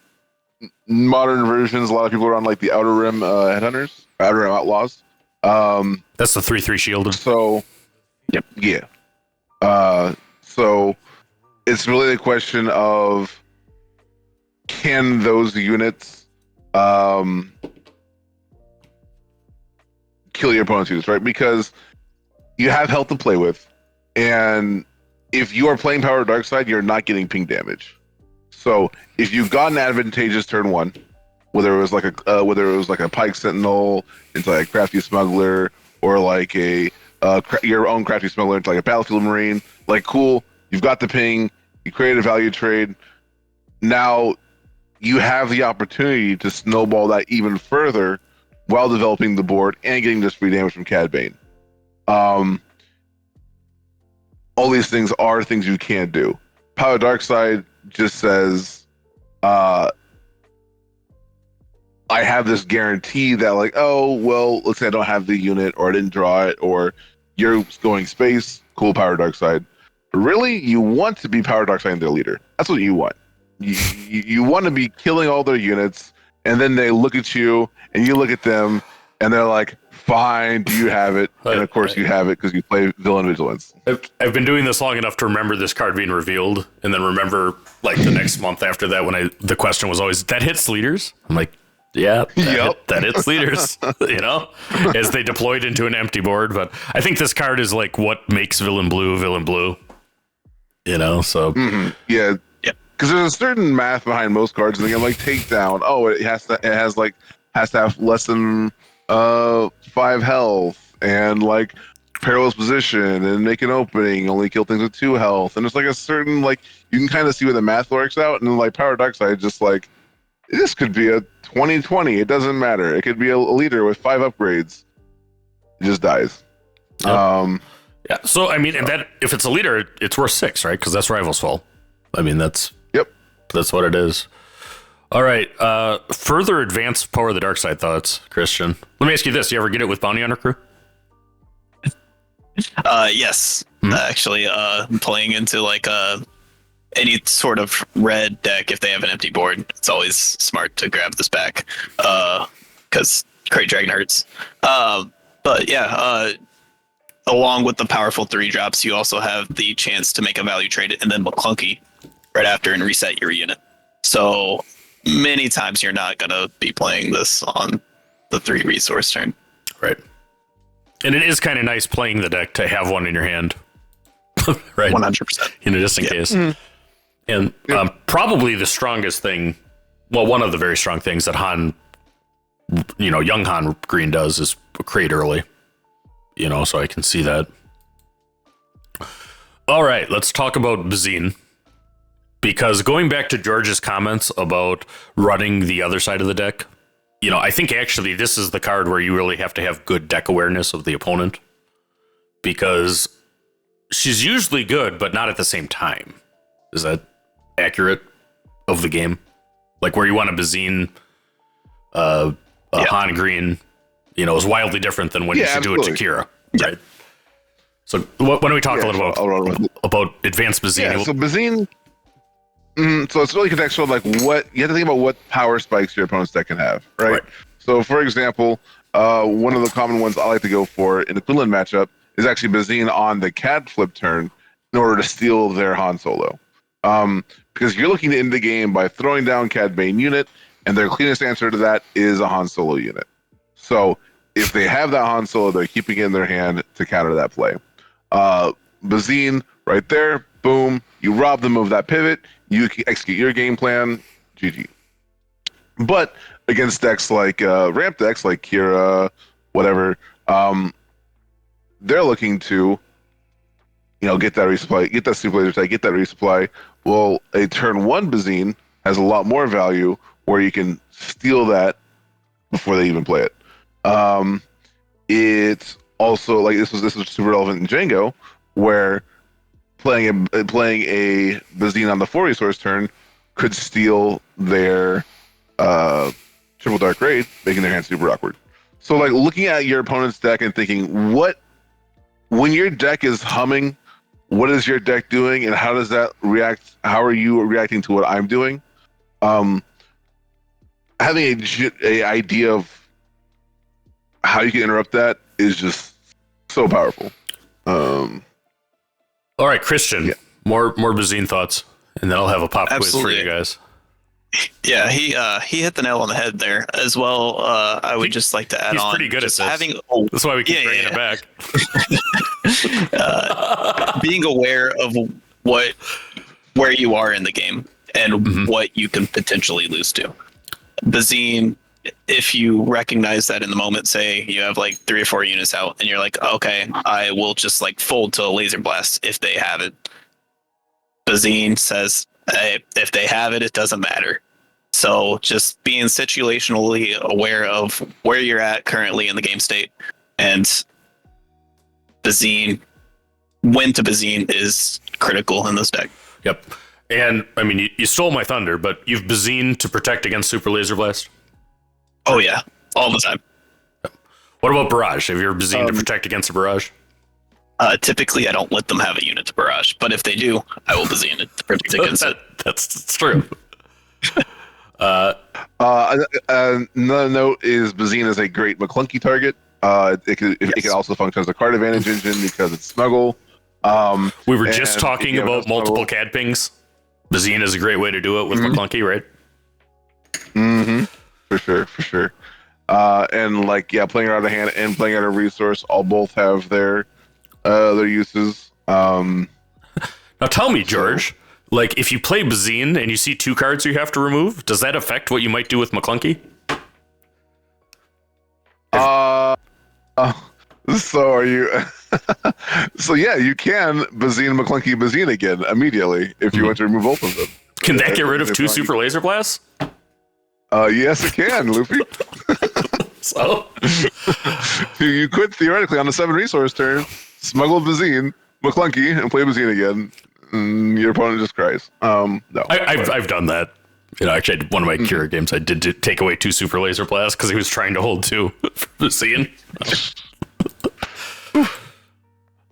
S3: modern versions, a lot of people are on like the Outer Rim Headhunters, Outer Rim Outlaws.
S1: That's the 3/3 shielded.
S3: So,
S2: yep,
S3: yeah. So it's really a question of, can those units kill your opponent's units, right? Because you have health to play with, and if you are playing Power Dark Side, you're not getting ping damage. So if you've got an advantageous turn 1, whether it was like a Pike Sentinel into like Crafty Smuggler, or like a your own Crafty Smuggler into like a Battlefield Marine, like cool, you've got the ping, you create a value trade. Now you have the opportunity to snowball that even further while developing the board and getting this free damage from Cadbane. All these things are things you can't do. Power Dark Side just says, I have this guarantee that like, oh, well, let's say I don't have the unit, or I didn't draw it, or you're going space, cool, Power Dark Side. But really, you want to be Power Dark Side and their leader. That's what you want. You want to be killing all their units, and then they look at you, and you look at them, and they're like, fine, do you have it? And of course you have it because you play Villain Vigilance.
S1: I've been doing this long enough to remember this card being revealed, and then remember like the next month after that when the question was always, that hits leaders? I'm like, yeah, that hits leaders, you know, as they deployed into an empty board. But I think this card is like what makes Villain Blue, you know, so.
S3: Mm-hmm. Yeah. Because there's a certain math behind most cards. And again, like Takedown, it has to have less than 5 health, and like Perilous Position, and make an opening, only kill things with 2 health. And it's like a certain, like, you can kind of see where the math works out. And then like Power Dark Side, just like, this could be a 20/20. It doesn't matter. It could be a leader with 5 upgrades. It just dies.
S1: Yep. Yeah. So I mean, and that if it's a leader, it's worth 6, right? Because that's Rival's Fall. I mean, that's what it is. All right. Further advanced Power of the Dark Side thoughts, Christian. Let me ask you this: you ever get it with Bounty Hunter Crew?
S2: Yes. Actually, playing into like any sort of red deck, if they have an empty board, it's always smart to grab this back because Crate Dragon hurts. But yeah, along with the powerful 3 drops, you also have the chance to make a value trade and then Mlunky right after and reset your unit. So many times you're not going to be playing this on the 3 resource turn.
S1: Right. And it is kind of nice playing the deck to have one in your hand. Right.
S2: 100%.
S1: You know, just in case. Mm-hmm. And probably the strongest thing, well, one of the very strong things that Han, you know, young Han Green does is create early. You know, so I can see that. All right, let's talk about Bazine. Because going back to George's comments about running the other side of the deck, you know, I think actually this is the card where you really have to have good deck awareness of the opponent. Because she's usually good, but not at the same time. Is that accurate of the game? Like where you want a Bazine, Han Green, you know, is wildly different than when you should do it to Kira, right? So why don't we talk a little about advanced Bazine?
S3: Yeah, so Bazine, so it's really contextual, like what, you have to think about what power spikes your opponent's deck can have, right? So for example, one of the common ones I like to go for in the Quinlan matchup is actually Bazine on the Cad flip turn, in order to steal their Han Solo. Because you're looking to end the game by throwing down Cadbane unit, and their cleanest answer to that is a Han Solo unit. So if they have that Han Solo, they're keeping it in their hand to counter that play. Bazine, right there, boom, you rob them of that pivot, you execute your game plan, GG. But against decks like ramp decks like Kira, whatever, they're looking to, get that resupply, get that super laser tag, get that resupply. Well, a turn 1 Bazine has a lot more value where you can steal that before they even play it. It's also like this was super relevant in Jango, where playing a Bazine on the 4 resource turn could steal their triple dark raid, making their hand super awkward. So like looking at your opponent's deck and thinking, when your deck is humming, what is your deck doing, and how does that react? How are you reacting to what I'm doing? Having a idea of how you can interrupt that is just so powerful.
S1: All right, Christian, yeah. more Bazine thoughts, and then I'll have a pop quiz for you guys.
S2: Yeah, he hit the nail on the head there as well. I would just like to add on.
S1: He's pretty good at this. That's why we keep bringing it back.
S2: Being aware of where you are in the game and what you can potentially lose to. Bazine, if you recognize that in the moment, say you have like 3 or 4 units out and you're like, okay, I will just like fold to a laser blast if they have it. Bazine says, hey, if they have it, it doesn't matter. So just being situationally aware of where you're at currently in the game state, and Bazine, when to Bazine is critical in this deck.
S1: Yep. And I mean, you stole my thunder, but you've Bazine to protect against Super Laser Blast?
S2: Oh yeah, all the time.
S1: What about Barrage? Have you ever Bazine to protect against a Barrage?
S2: Typically, I don't let them have a unit to Barrage, but if they do, I will Bazine it to protect against it.
S1: That's true.
S3: Another note is Bazine is a great Mlunky target. It can also function as a card advantage engine because it's smuggle.
S1: We were just talking about multiple CAD pings. Bazine is a great way to do it with Mlunky, right?
S3: Mm-hmm. For sure. And like, yeah, playing out of hand and playing out of resource both have their uses. Now
S1: tell me, George, like if you play Bazine and you see 2 cards you have to remove, does that affect what you might do with Mlunky?
S3: So are you? So yeah, you can Bazine Mlunky Bazine again immediately if you want to remove both of them.
S1: Can that get rid of 2 Super Laser Blasts?
S3: Yes, it can, Luffy.
S1: So
S3: you could theoretically on the 7 resource turn smuggle Bazine Mlunky and play Bazine again. Your opponent just cries. No,
S1: I've done that. Actually, one of my Kira games, I did take away 2 Super Laser Blasts because he was trying to hold 2 for Bazine.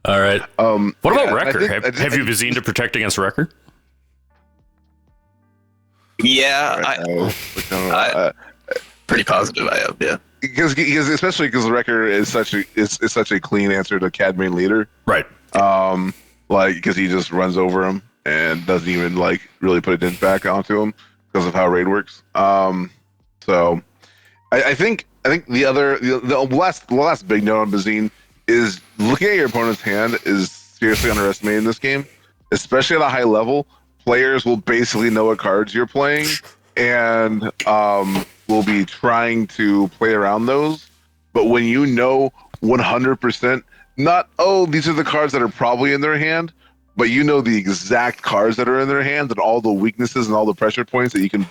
S1: All right. What about Wrecker? Have you Bazine to protect against Wrecker?
S2: Yeah, pretty positive I have. Yeah,
S3: because especially because Wrecker is such a clean answer to Cadbane leader,
S1: right?
S3: Like because he just runs over him and doesn't even like really put a dent back onto him because of how raid works. So I think the last big note on Bazine is looking at your opponent's hand is seriously underestimated in this game, especially at a high level. Players will basically know what cards you're playing and will be trying to play around those. But when you know 100%, not, these are the cards that are probably in their hand, but you know the exact cards that are in their hand and all the weaknesses and all the pressure points that you can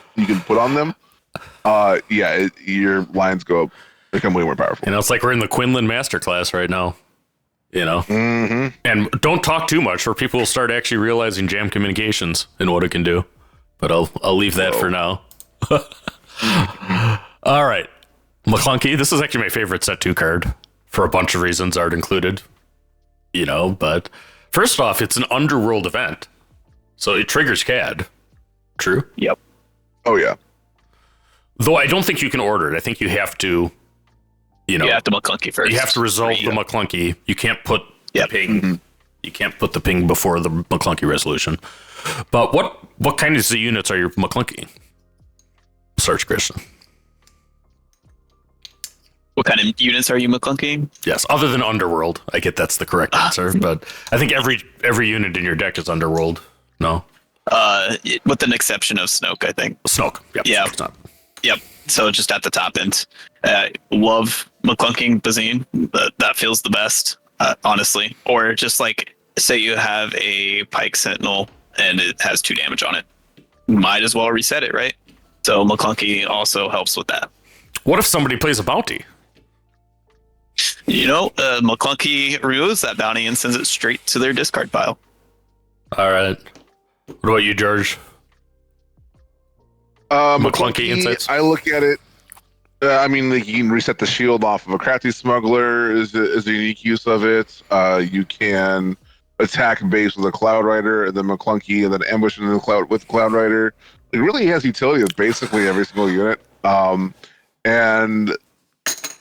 S3: put on them, your lines become way more powerful.
S1: It's like we're in the Quinlan Masterclass right now. And don't talk too much or people will start actually realizing jam communications and what it can do. But I'll leave that for now. All right. Mlunky, this is actually my favorite set 2 card for a bunch of reasons, art included. But first off, it's an underworld event. So it triggers CAD. True?
S2: Yep.
S3: Oh, yeah.
S1: Though I don't think you can order it. I think you have to... You have
S2: to Mlunky first.
S1: You have to resolve the Mlunky. You can't put the ping. You can't put the ping before the Mlunky resolution. But what kinds of units are your Mlunky? Search, Christian.
S2: What kind of units are you Mlunky?
S1: Yes, other than Underworld. I get that's the correct answer, but I think every unit in your deck is Underworld. No?
S2: With an exception of Snoke, I think.
S1: Snoke. Yep.
S2: Yeah.
S1: Snoke's not.
S2: Yep. So just at the top end. Love Mlunking Bazine. That feels the best, honestly. Or just like, say you have a Pike Sentinel and it has 2 damage on it. Might as well reset it, right? So Mlunky also helps with that.
S1: What if somebody plays a bounty?
S2: Mlunky removes that bounty and sends it straight to their discard pile.
S1: All right. What about you, George? Mlunky insights?
S3: I look at it. I mean, like, you can reset the shield off of a crafty smuggler is a unique use of it. You can attack base with a Cloud Rider and then Mlunky and then ambush in the cloud with Cloud Rider. It really has utility with basically every single unit.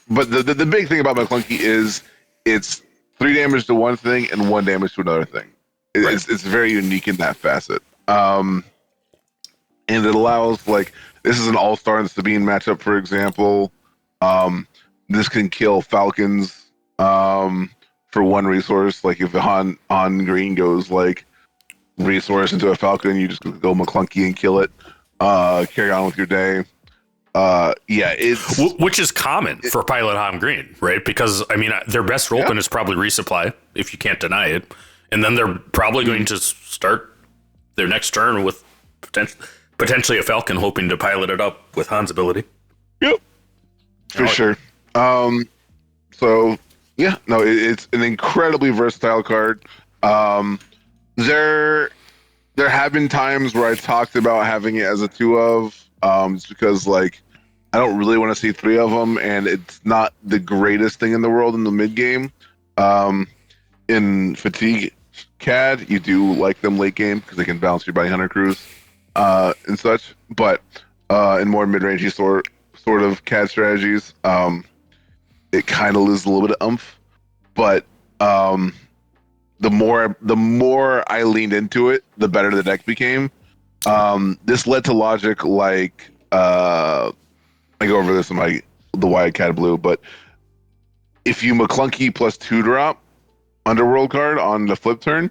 S3: But the big thing about Mlunky is it's 3 damage to one thing and 1 damage to another thing. It's very unique in that facet. And it allows, like, this is an all-star and Sabine matchup, for example. This can kill Falcons for 1 resource. Like, if the Han Green goes, like, resource into a Falcon, you just go Mlunky and kill it. Carry on with your day. It's
S1: which is common for Pilot Han Green, right? Because I mean, their best role pin is probably resupply, if you can't deny it, and then they're probably going to start their next turn with potentially a Falcon, hoping to pilot it up with Han's ability.
S3: Yep, for sure. It's an incredibly versatile card. There have been times where I talked about having it as a 2 of. Just because, like, I don't really want to see 3 of them, and it's not the greatest thing in the world in the mid game. In Fatigue CAD, you do like them late game because they can balance your bounty hunter crews and such. But in more mid rangey sort of CAD strategies, it kind of loses a little bit of oomph. But the more I leaned into it, the better the deck became. This led to logic like I go over this in the Wyatt Cat Blue, but if you Mlunky plus 2 drop Underworld card on the flip turn,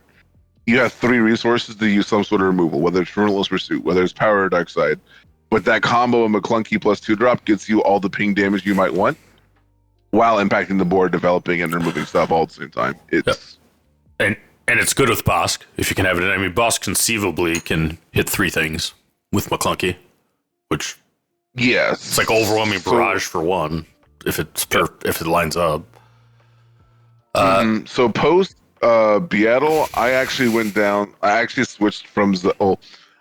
S3: you have 3 resources to use some sort of removal, whether it's Relentless Pursuit, whether it's Power or Dark Side. But that combo of Mlunky plus 2 drop gets you all the ping damage you might want, while impacting the board, developing and removing stuff all at the same time.
S1: And it's good with Bosk, if you can have it. I mean, Bosk conceivably can hit 3 things with Mlunky, which it's like overwhelming barrage for 1 if if it lines up.
S3: So post BIATL, I actually switched from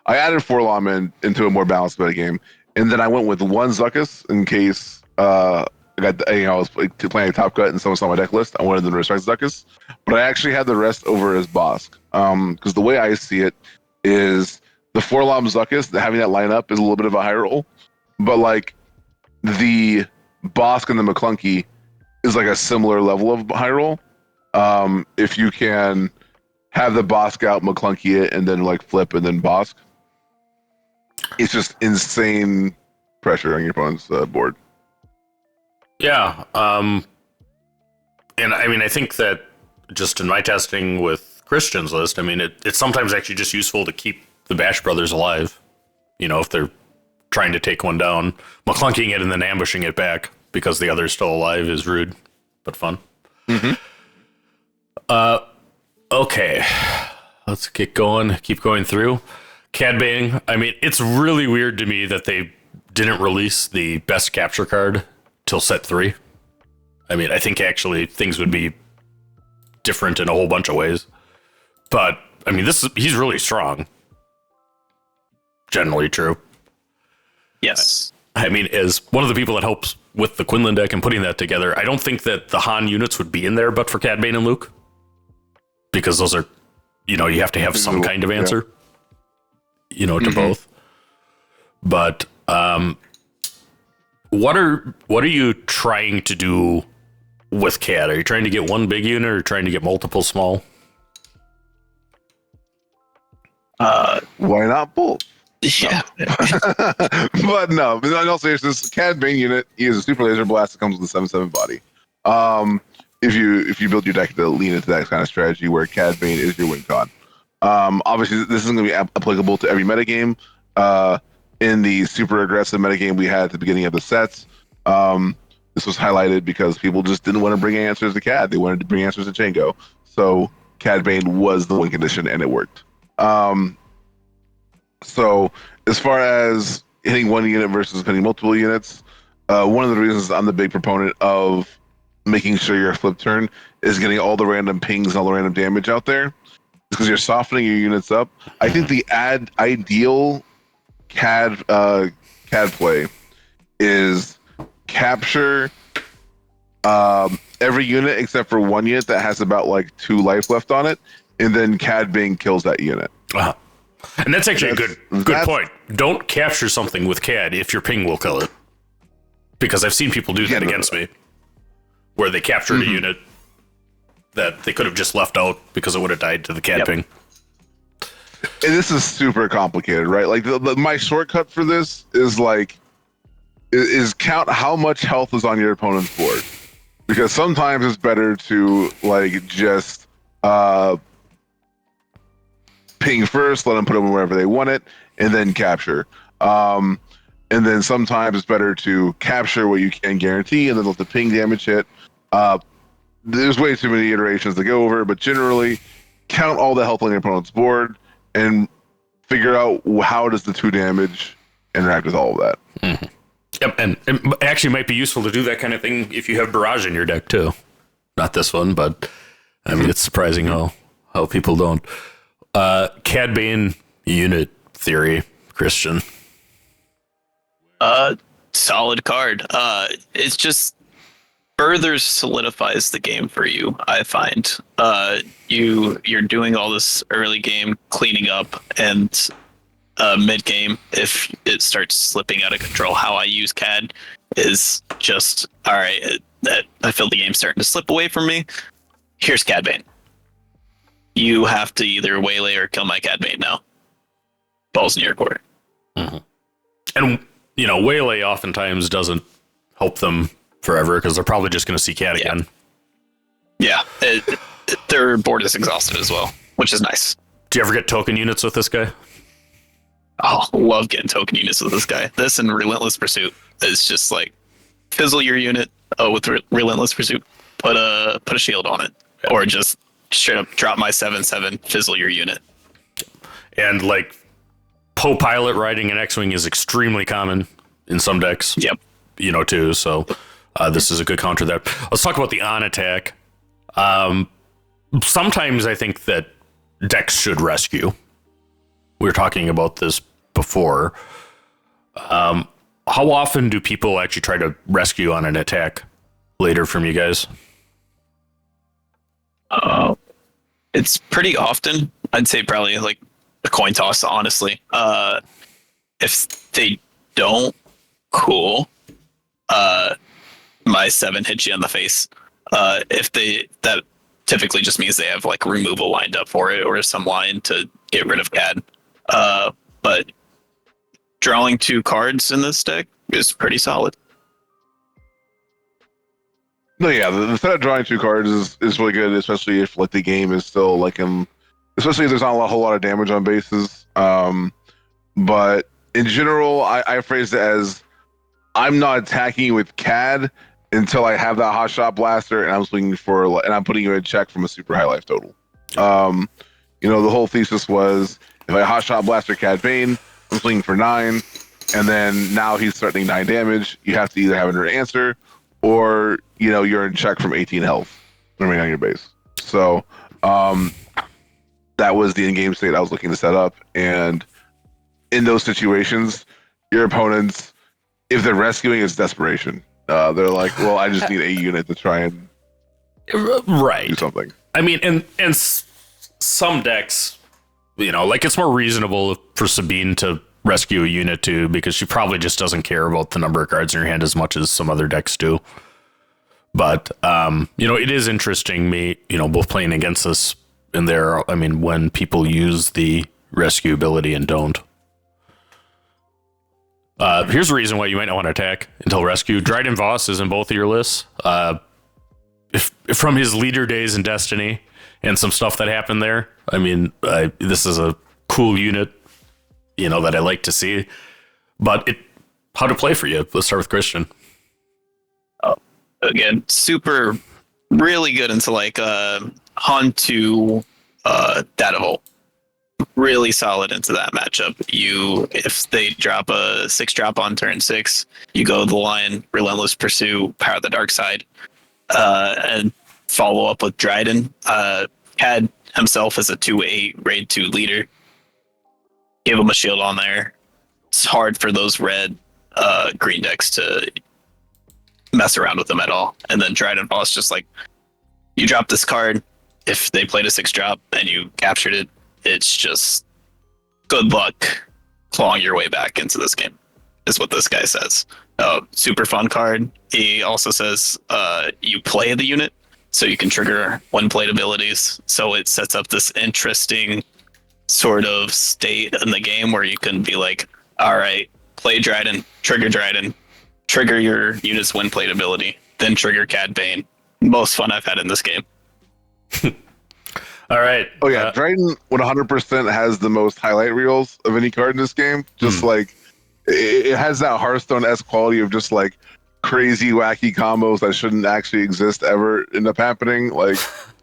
S3: I added 4 into a more balanced meta game, and then I went with 1 Zuckuss in case I was playing a top cut and someone saw my deck list. I wanted them to respect Zuckuss, but I actually had the rest over as Bosk. Because the way I see it is the 4 Zuckuss, having that line up is a little bit of a high roll, but like the Bosk and the Mlunky is like a similar level of high roll. If you can have the Bosk out, Mlunky it, and then like flip and then Bosk, it's just insane pressure on your opponent's board.
S1: Yeah. And I mean, I think that just in my testing with Christian's list, I mean, it's sometimes actually just useful to keep the Bash brothers alive. You know, if they're trying to take one down, Mlunking it and then ambushing it back because the other's still alive is rude, but fun.
S3: Mm-hmm.
S1: Okay. Let's keep going through. Cadbane, I mean, it's really weird to me that they didn't release the best capture card till set 3. I mean, I think actually things would be different in a whole bunch of ways. But I mean, he's really strong. Generally true.
S2: Yes.
S1: I mean, as one of the people that helps with the Quinlan deck and putting that together, I don't think that the Han units would be in there but for Cadbane and Luke. Because those are, you have to have some kind of answer, to both. But what are you trying to do with Cad? Are you trying to get one big unit or trying to get multiple small?
S3: Why not both?
S2: Yeah.
S3: But no, but in all seriousness, Cadbane unit, he is a super laser blast that comes with a 7/7 body. If you build your deck to lean into that kind of strategy where Cadbane is your win con. Obviously, this isn't going to be applicable to every metagame. In the super aggressive metagame we had at the beginning of the sets, this was highlighted because people just didn't want to bring answers to Cad. They wanted to bring answers to Jango. So Cadbane was the win condition, and it worked. So as far as hitting one unit versus hitting multiple units, one of the reasons I'm the big proponent of making sure your flip turn is getting all the random pings and all the random damage out there, because you're softening your units up. I think the ideal CAD play is capture every unit except for one unit that has about like 2 life left on it, and then Cadbane kills that unit.
S1: And that's actually a good point. Don't capture something with CAD if your ping will kill it, because I've seen people do that against me, where they captured a unit that they could have just left out because it would have died to the CAD ping.
S3: And this is super complicated, right? Like my shortcut for this is count how much health is on your opponent's board, because sometimes it's better to like just ping first, let them put them wherever they want it, and then capture. And then sometimes it's better to capture what you can guarantee and then let the ping damage hit. There's way too many iterations to go over, but generally count all the health on your opponent's board and figure out how does the 2 damage interact with all of that.
S1: Mm-hmm. Yep, and it actually might be useful to do that kind of thing if you have Barrage in your deck too. Not this one, but I mean, it's surprising how people don't. Cadbane unit theory, Christian.
S2: Solid card. It's just further solidifies the game for you, I find. You're doing all this early game cleaning up, and mid game, if it starts slipping out of control, how I use CAD is just, all right, I feel the game starting to slip away from me. Here's Cadbane. You have to either waylay or kill my Cadbane now. Ball's in your court.
S1: Mm-hmm. And, waylay oftentimes doesn't help them forever because they're probably just going to see Cad again.
S2: Yeah. Their board is exhausted as well, which is nice.
S1: Do you ever get token units with this guy?
S2: Oh, love getting token units with this guy. This and Relentless Pursuit is just like fizzle your unit with Relentless Pursuit, put a shield on it, or just straight up drop my 7/7, fizzle your unit.
S1: And like Pilot riding an X-Wing is extremely common in some decks.
S2: Yep.
S1: Too. So this is a good counter there. Let's talk about the on attack. Sometimes I think that decks should rescue. We were talking about this before. How often do people actually try to rescue on an attack later from you guys?
S2: It's pretty often. I'd say probably like a coin toss, honestly. If they don't, cool. My 7 hits you in the face. That typically just means they have like removal lined up for it or some line to get rid of CAD. But drawing 2 cards in this deck is pretty solid.
S3: No, yeah, the set of drawing 2 cards is really good, especially if like the game is still like especially if there's not a whole lot of damage on bases. But in general, I phrase it as I'm not attacking with CAD until I have that hot shot blaster and I'm swinging and I'm putting you in check from a super high life total. The whole thesis was if I hot shot blaster Cadbane, I'm swinging for 9, and then now he's threatening 9 damage. You have to either have an answer, or you're in check from 18 health remaining on your base. So that was the in-game state I was looking to set up. And in those situations, your opponents, if they're rescuing, it's desperation. They're like, well, I just need a unit to try and do something.
S1: I mean, and some decks, it's more reasonable for Sabine to rescue a unit too, because she probably just doesn't care about the number of cards in her hand as much as some other decks do. But, it is interesting both playing against this in there. I mean, when people use the rescue ability and don't. Here's a reason why you might not want to attack until rescue. Dryden Voss is in both of your lists. If from his leader days in Destiny and some stuff that happened there, I mean, this is a cool unit, that I like to see. But how to play for you? Let's start with Christian.
S2: Again, super, really good into like Hantu Data Vault. Really solid into that matchup. If they drop a 6-drop on turn 6, you go the line, Relentless Pursuit, Power of the Dark Side, and follow up with Dryden. Cad himself is a 2/8 raid 2 leader. Give him a shield on there. It's hard for those red green decks to mess around with them at all. And then Dryden Voss, just like, you drop this card. If they played a 6-drop and you captured it, it's just good luck clawing your way back into this game, is what this guy says. Super fun card. He also says you play the unit, so you can trigger when played abilities. So it sets up this interesting sort of state in the game where you can be like, all right, play Dryden, trigger your unit's when played ability, then trigger Cadbane. Most fun I've had in this game.
S1: All right.
S3: Oh yeah, Dryden 100% has the most highlight reels of any card in this game. Just like it has that Hearthstone-esque quality of just like crazy, wacky combos that shouldn't actually exist ever end up happening. Like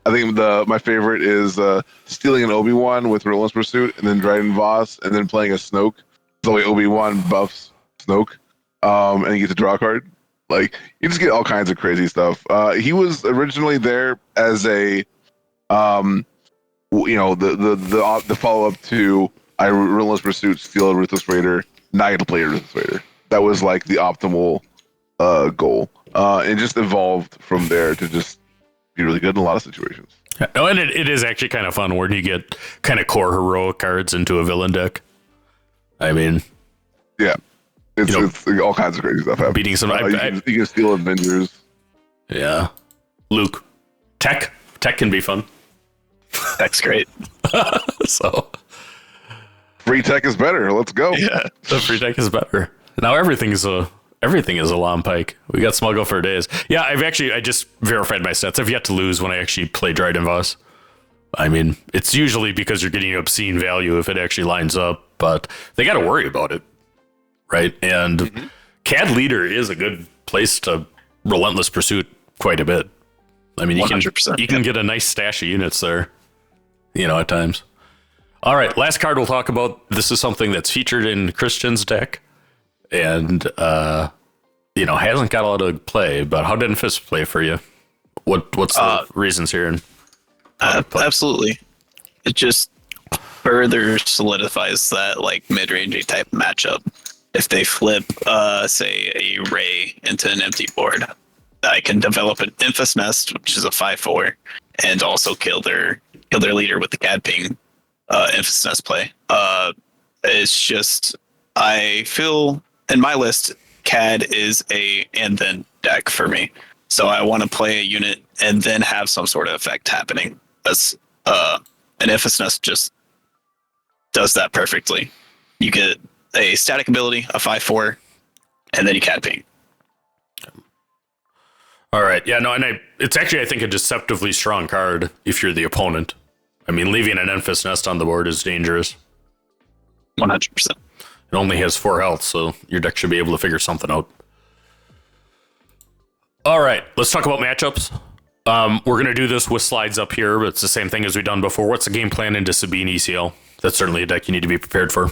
S3: I think my favorite is stealing an Obi-Wan with Relentless Pursuit, and then Dryden Voss, and then playing a Snoke. So like Obi-Wan buffs Snoke, and you get to draw a card. Like you just get all kinds of crazy stuff. He was originally there as a the follow up to Relentless Pursuit, Steal a Ruthless Raider, not get to play a Ruthless Raider. That was like the optimal goal, and just evolved from there to just be really good in a lot of situations.
S1: Oh, and it is actually kind of fun when you get kind of core heroic cards into a villain deck. I mean,
S3: yeah, it's all kinds of crazy stuff happening.
S1: Beating some,
S3: you can steal Avengers.
S1: Yeah, Luke, tech can be fun.
S2: Tech's great.
S1: So
S3: free tech is better. Let's go.
S1: Yeah, the free tech is better. Now everything is a long pike. We got Smuggle for days. Yeah, I just verified my stats. I've yet to lose when I actually play Dryden Voss. I mean, it's usually because you're getting obscene value if it actually lines up, but they got to worry about it, right? And CAD leader is a good place to Relentless Pursuit quite a bit. I mean, you can get a nice stash of units there, at times. All right, last card we'll talk about. This is something that's featured in Christian's deck, and hasn't got a lot of play. But how did Fist play for you? What's the reasons here?
S2: Absolutely, it just further solidifies that like mid-rangey type matchup. If they flip, say, a Ray into an empty board, I can develop an Infest Nest, which is a 5/4, and also kill their leader with the Cadbane Infest Nest play. It's just, I feel in my list, Cad is a and then deck for me. So I want to play a unit and then have some sort of effect happening. As an Infest Nest just does that perfectly. You get a static ability, a 5/4, and then you Cadbane.
S1: All right. Yeah, no, and it's actually, I think, a deceptively strong card if you're the opponent. I mean, leaving an Infest Nest on the board is dangerous.
S2: 100%.
S1: It only has 4 health, so your deck should be able to figure something out. All right, let's talk about matchups. We're going to do this with slides up here, but it's the same thing as we've done before. What's the game plan into Sabine ECL? That's certainly a deck you need to be prepared for.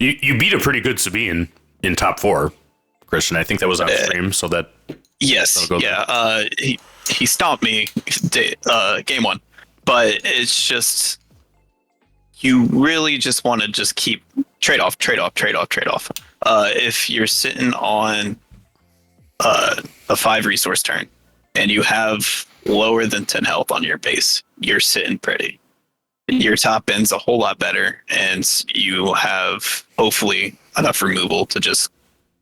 S1: You beat a pretty good Sabine in top 4. Christian, I think that was on stream, so that...
S2: Yes, yeah. He stomped me game 1, but it's just... You really just want to just keep trade off. If you're sitting on a 5 resource turn and you have lower than 10 health on your base, you're sitting pretty. Your top end's a whole lot better, and you have hopefully enough removal to just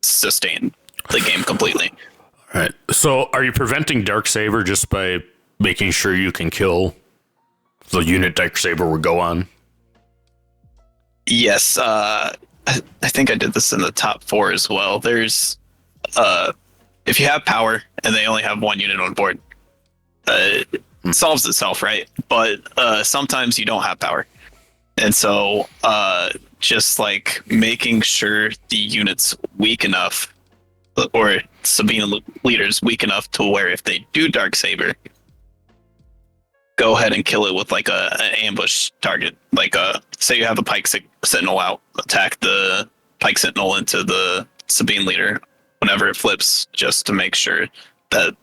S2: sustain the game completely.
S1: All right. So are you preventing Darksaber just by making sure you can kill the unit Dark Saber would go on.
S2: Yes, I think I did this in the top 4 as well. There's if you have power and they only have one unit on board, it solves itself, right? But sometimes you don't have power. And so just like making sure the unit's weak enough, or Sabine leaders weak enough to where if they do Darksaber, go ahead and kill it with like an ambush target. Like say you have a Pike Sentinel out, attack the Pike Sentinel into the Sabine leader whenever it flips, just to make sure that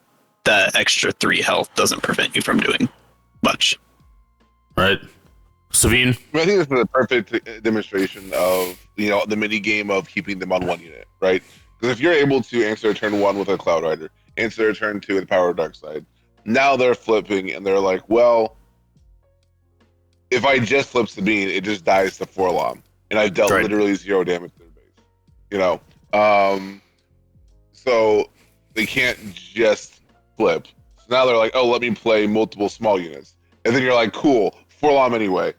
S2: that extra 3 health doesn't prevent you from doing much.
S1: Right. Sabine?
S3: I think this is a perfect demonstration of, you know, the mini game of keeping them on one unit, right? Because if you're able to answer turn 1 with a Cloud Rider, answer turn 2 with Power of Dark Side, now they're flipping and they're like, well, if I just flip Sabine, it just dies to 4-Lom, and I've dealt literally 0 damage to their base. You know, so they can't just flip. So now they're like, oh, let me play multiple small units, and then you're like, cool, 4-Lom anyway.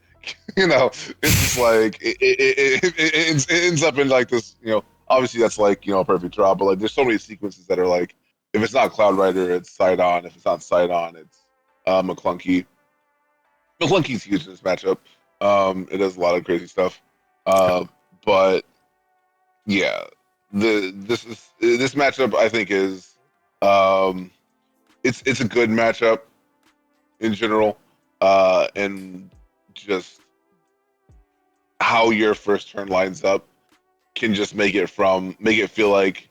S3: You know, it's just like it ends up in like this. You know, obviously that's like, you know, a perfect draw, but like there's so many sequences that are like, if it's not Cloud Rider, it's Sidon. If it's not Sidon, it's Mlunky. Mlunky's huge in this matchup. It does a lot of crazy stuff. But yeah, this matchup I think is it's a good matchup in general, and just how your first turn lines up can just make it feel like,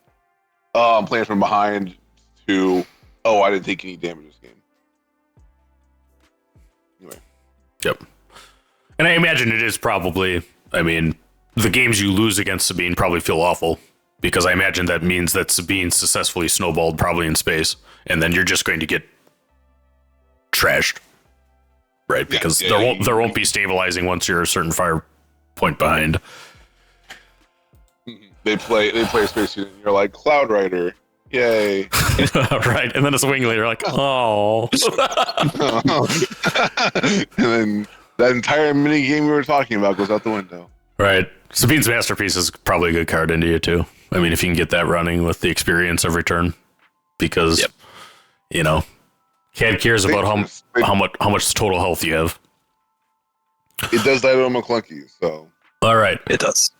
S3: oh, I'm playing from behind, to, oh, I didn't take any damage this game. Anyway.
S1: Yep. And I imagine it is probably, I mean, the games you lose against Sabine probably feel awful, because I imagine that means that Sabine successfully snowballed probably in space, and then you're just going to get trashed. Right? Because there won't be stabilizing once you're a certain fire point behind.
S3: They play space unit, and you're like, Cloud Rider. Yay.
S1: Right. And then as a wing leader, like, oh.
S3: And then that entire mini game we were talking about goes out the window.
S1: Right. Sabine's Masterpiece is probably a good card into you, too. I mean, if you can get that running with the experience every turn. Because, you know, Cad cares about how much total health you have.
S3: It does die to a Mlunky, so.
S1: All right.
S2: It does.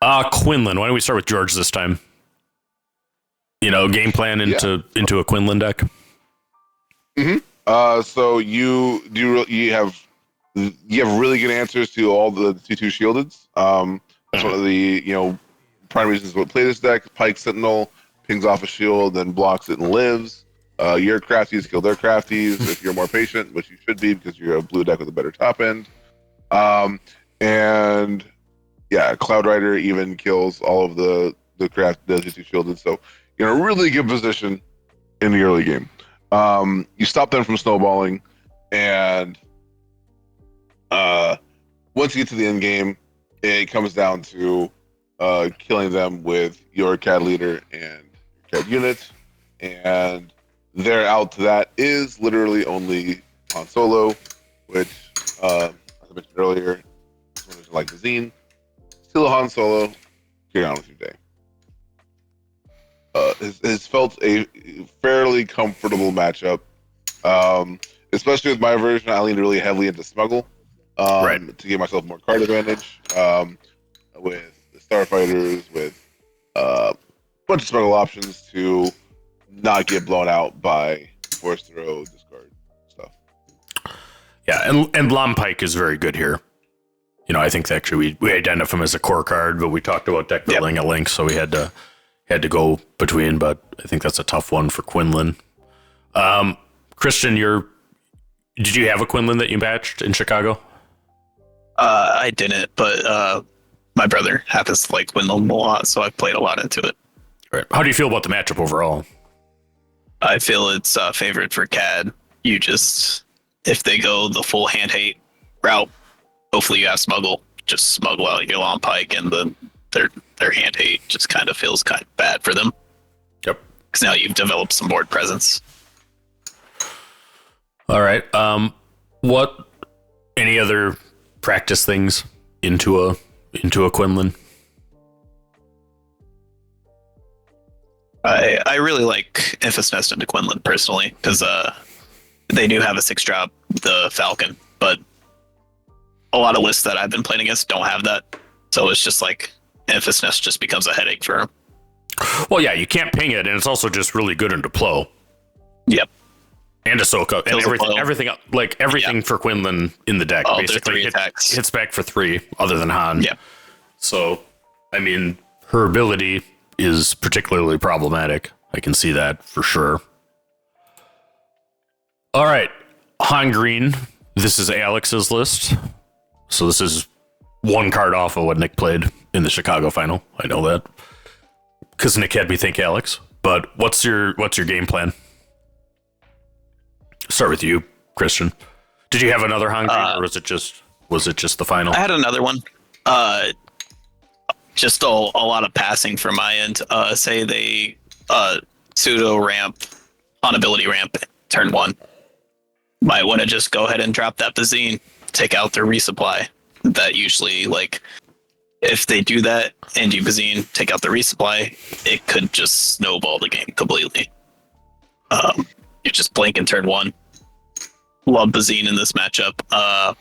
S1: Quinlan. Why don't we start with George this time? You know, game plan into a Quinlan deck.
S3: Mm-hmm. So you have really good answers to all the 2/2 shieldeds. That's one of the, you know, prime reasons to play this deck. Pike Sentinel pings off a shield, then blocks it and lives. Your crafties kill their crafties if you're more patient, which you should be because you're a blue deck with a better top end. And yeah, Cloud Rider even kills all of the 2/2 shielded. So you're in a really good position in the early game. You stop them from snowballing, and once you get to the end game, it comes down to killing them with your CAD leader and your CAD unit, and their out to that is literally only Han Solo, which, as I mentioned earlier, is like Bazine. Still a Han Solo, get on with your day. Has felt a fairly comfortable matchup, especially with my version. I leaned really heavily into Smuggle to give myself more card advantage, with the Starfighters, with a bunch of Smuggle options to not get blown out by Force Throw, discard stuff.
S1: Yeah, and Lom Pike is very good here. You know, I think that actually we identify him as a core card, but we talked about deck building at length, so we had to go between, but I think that's a tough one for Quinlan. Christian, did you have a Quinlan that you matched in Chicago?
S2: I didn't, but my brother happens to like Quinlan a lot, so I've played a lot into it.
S1: Right. How do you feel about the matchup overall?
S2: I feel it's favored for CAD. You just, if they go the full hand hate route, hopefully you have Smuggle. Just smuggle out your Long Pike, and their hand hate just kind of feels kind of bad for them.
S1: Yep.
S2: Because now you've developed some board presence.
S1: All right. What Any other practice things into a Quinlan?
S2: I really like Infus Nest into Quinlan personally because they do have a 6-drop, the Falcon, but a lot of lists that I've been playing against don't have that. So it's just like Infus Nest just becomes a headache for him.
S1: Well, yeah, you can't ping it, and it's also just really good into Plo.
S2: Yep.
S1: And Ahsoka, and everything
S2: Yeah.
S1: for Quinlan in the deck.
S2: Oh,
S1: basically,
S2: they're 3 attacks.
S1: hits back for 3, other than Han.
S2: Yeah.
S1: So, I mean, her ability is particularly problematic. I can see that for sure. All right, Han Green. This is Alex's list. So this is 1 card off of what Nick played in the Chicago final. I know that because Nick had me think Alex. But what's your game plan? Start with you, Christian. Did you have another Han Green, or was it just the final?
S2: I had another one. Just a lot of passing from my end. Say they pseudo ramp on ability ramp turn 1. Might want to just go ahead and drop that Bazine, take out their resupply. That usually, like, if they do that and you Bazine, take out the resupply, it could just snowball the game completely. You just blink and turn 1. Love Bazine in this matchup.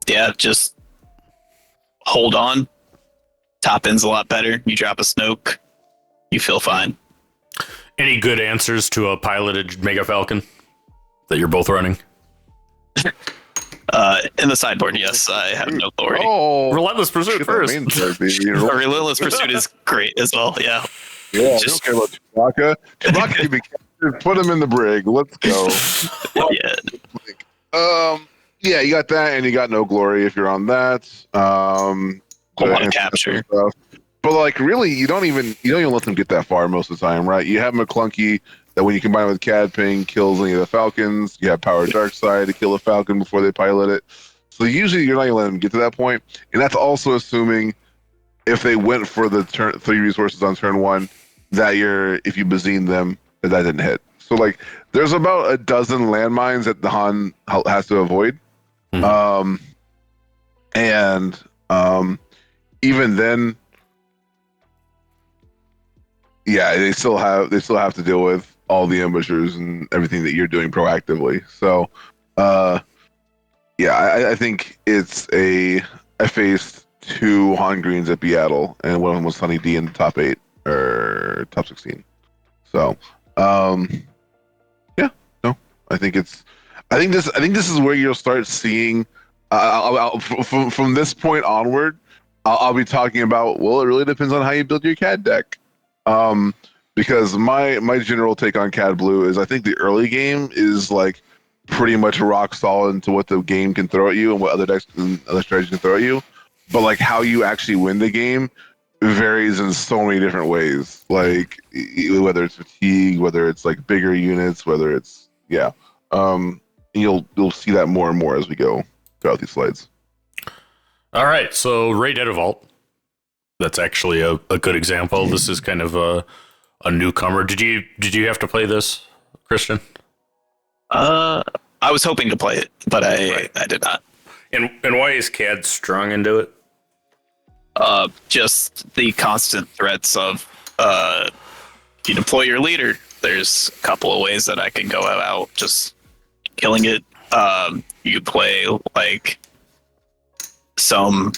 S2: Yeah, just hold on. Top end's a lot better. You drop a Snoke, you feel fine.
S1: Any good answers to a piloted Mega Falcon that you're both running?
S2: In the sideboard, yes, I have no glory.
S3: Oh,
S1: Relentless Pursuit first.
S2: Relentless Pursuit is great as well. Yeah.
S3: Yeah,
S2: Just-
S3: I don't care about Chewbacca. Chewbacca can be captured. Put him in the brig. Let's go.
S2: Yeah.
S3: Yeah, you got that, and you got no glory if you're on that.
S2: A lot of capture.
S3: Stuff. But like, really, you don't even let them get that far most of the time, right? You have Mlunky that when you combine it with Cadbane kills any of the Falcons. You have Power Dark Side to kill a Falcon before they pilot it. So usually you're not gonna let them get to that point, and that's also assuming if they went for the 3 resources on turn 1, that if you Bazine them, that didn't hit. So like, there's about a dozen landmines that the Han has to avoid, even then, yeah, they still have to deal with all the ambushers and everything that you're doing proactively. So, yeah, I think I faced 2 Han Greens at BIATL, and one of them was Sunny D in the top 8 or top 16. So, yeah, no, I think this is where you'll start seeing. From this point onward, I'll be talking about. Well, it really depends on how you build your CAD deck. Because my general take on CAD Blue is I think the early game is like pretty much rock solid into what the game can throw at you and what other decks and other strategies can throw at you. But like how you actually win the game varies in so many different ways. Like whether it's fatigue, whether it's like bigger units, whether it's you'll see that more and more as we go throughout these slides.
S1: All right, so Ray Dead Vault. That's actually a good example. This is kind of a newcomer. Did you have to play this, Christian?
S2: I was hoping to play it, but I did not.
S1: And why is CAD strong into it?
S2: Just the constant threats of if you deploy your leader, there's a couple of ways that I can go out just killing it. You play like some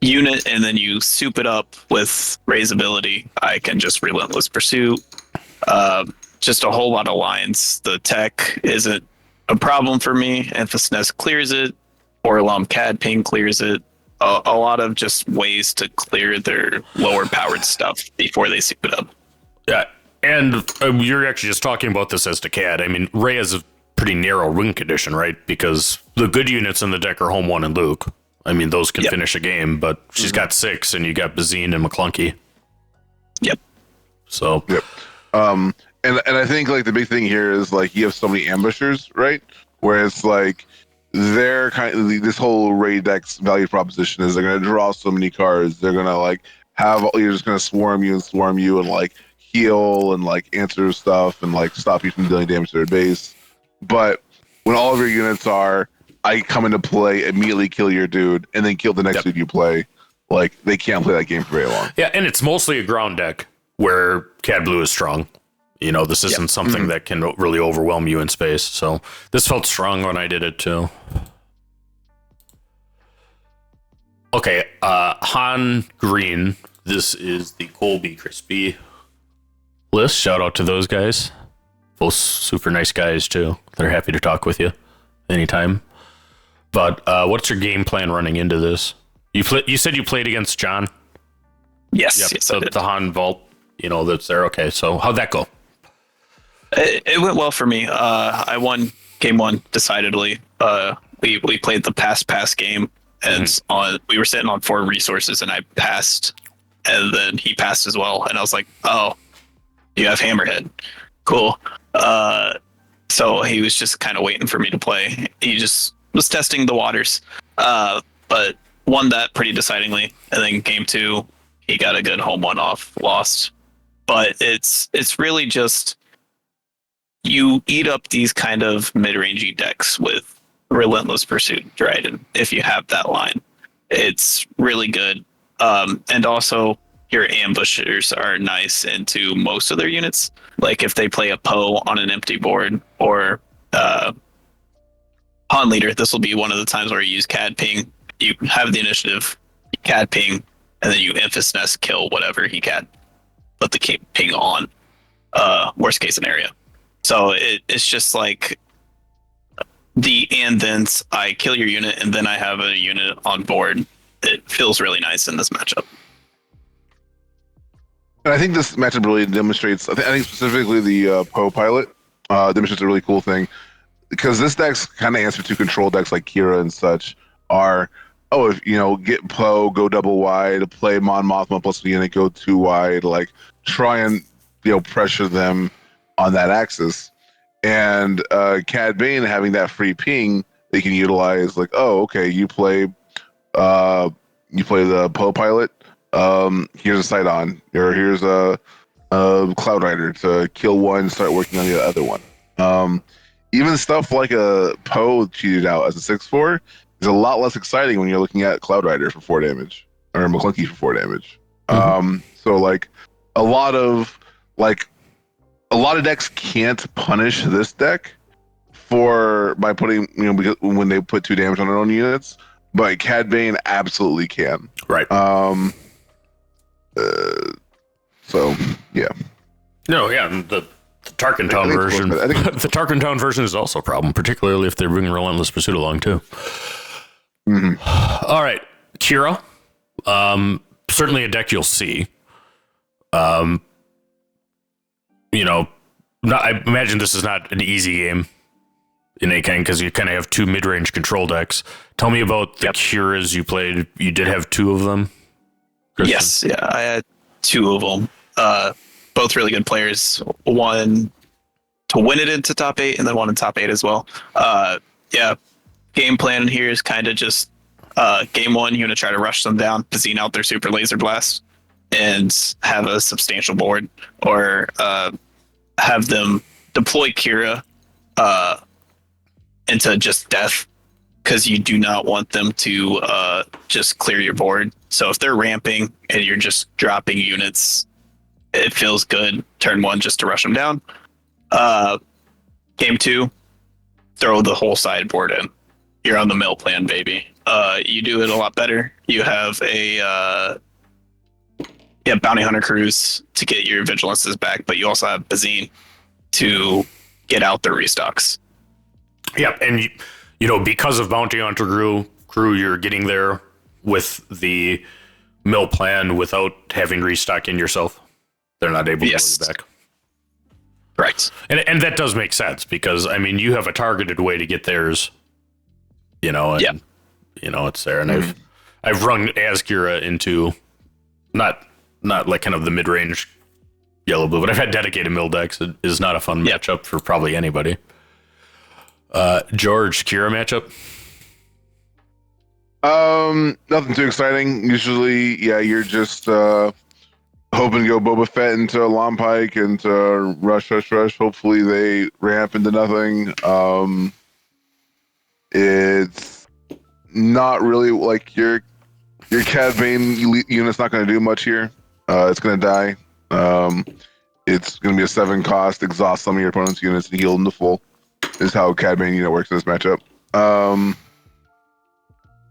S2: unit and then you soup it up with Ray's ability. I can just Relentless Pursuit. Just a whole lot of lines. The tech isn't a problem for me. Infus Nest clears it. Orlom Cadbane clears it. A lot of just ways to clear their lower powered stuff before they soup it up.
S1: Yeah, and you're actually just talking about this as to CAD. I mean, Ray has a pretty narrow win condition, right? Because the good units in the deck are Home 1 and Luke. I mean, those can finish a game, but she's got 6, and you got Bazine and Mlunky.
S2: Yep.
S1: So.
S3: Yep. And I think like the big thing here is like you have so many ambushers, right? Where it's like they're kind of this whole Ray deck's value proposition is they're gonna draw so many cards. They're gonna like you're just gonna swarm you and like heal and like answer stuff and like stop you from dealing damage to their base. But when all of your units are I come into play, immediately kill your dude, and then kill the next dude you play. Like, they can't play that game for very long.
S1: Yeah, and it's mostly a ground deck where Cad Blue is strong. You know, this isn't something that can really overwhelm you in space. So this felt strong when I did it too. Okay, Han Green. This is the Colby Crispy list. Shout out to those guys. Both super nice guys too. They're happy to talk with you anytime. But what's your game plan running into this? You said you played against John?
S2: Yes.
S1: Yep.
S2: Yes,
S1: So the Han Vault, that's there. Okay, so how'd that go?
S2: It went well for me. I won game one decidedly. We played the pass game, and we were sitting on 4 resources, and I passed, and then he passed as well, and I was like, "Oh, you have Hammerhead, cool." So he was just kind of waiting for me to play. He just was testing the waters, but won that pretty decidingly. And then game 2, he got a good home one off, lost. But it's really just, you eat up these kind of mid-rangey decks with Relentless Pursuit Dryden if you have that line. It's really good. And also, your ambushers are nice into most of their units. Like if they play a Poe on an empty board or Han Leader, this will be one of the times where you use Cad Ping. You have the initiative, Cad Ping, and then you Infest Nest kill whatever he can. Put the ping on. Worst case scenario. So it's just like the and thens. I kill your unit and then I have a unit on board. It feels really nice in this matchup.
S3: And I think this matchup really demonstrates, I think specifically the Poe pilot demonstrates a really cool thing, because this deck's kind of answer to control decks like Kira and such are, if get Poe, go double wide, play Mon Mothma plus the unit, go 2 wide, like try and pressure them on that axis. And Cadbane having that free ping, they can utilize, like, you play the Poe pilot. Here's a Sidon, or here's a Cloud Rider to kill one, start working on the other one. Even stuff like a Poe cheated out as a 6/4 is a lot less exciting when you're looking at Cloud Rider for 4 damage or Mlunky for 4 damage. So like a lot of decks can't punish this deck by putting because when they put 2 damage on their own units, but Cadbane absolutely can.
S1: Right.
S3: So yeah.
S1: No, yeah, the Tarkin Town version. The Tarkin Town version is also a problem, particularly if they bring Relentless Pursuit along too. All right, Kira. Certainly a deck you'll see. I imagine this is not an easy game in any kind, because you kind of have 2 mid-range control decks. Tell me about the Kiras you played. You did have 2 of them, Christian?
S2: Yes, yeah, I had 2 of them. Both really good players. One to win it into top 8, and then one in top 8 as well. Game plan here is kind of just game 1, you're going to try to rush them down, Bazine out their super laser blast, and have a substantial board, or have them deploy Kira into just death, because you do not want them to just clear your board. So if they're ramping and you're just dropping units, it feels good turn 1 just to rush them down. Game 2, throw the whole sideboard in. You're on the mill plan, baby. You do it a lot better. You have a bounty hunter cruise to get your vigilances back, but you also have Bazine to get out the restocks.
S1: Yeah, and because of bounty hunter crew, you're getting there with the mill plan without having restock in yourself. They're not able to go back.
S2: Right.
S1: And that does make sense, because you have a targeted way to get theirs. It's there, and I've run Azkira into not like kind of the mid range yellow blue, but I've had dedicated mill decks. It is not a fun matchup for probably anybody. George, Kira matchup?
S3: Nothing too exciting. Usually, you're just hoping to go Boba Fett into Long Pike and rush. Hopefully they ramp into nothing. It's not really like your Cadbane unit's not going to do much here. It's going to die. It's going to be a 7 cost, exhaust some of your opponent's units and heal them to full. Is how Cadbane unit works in this matchup.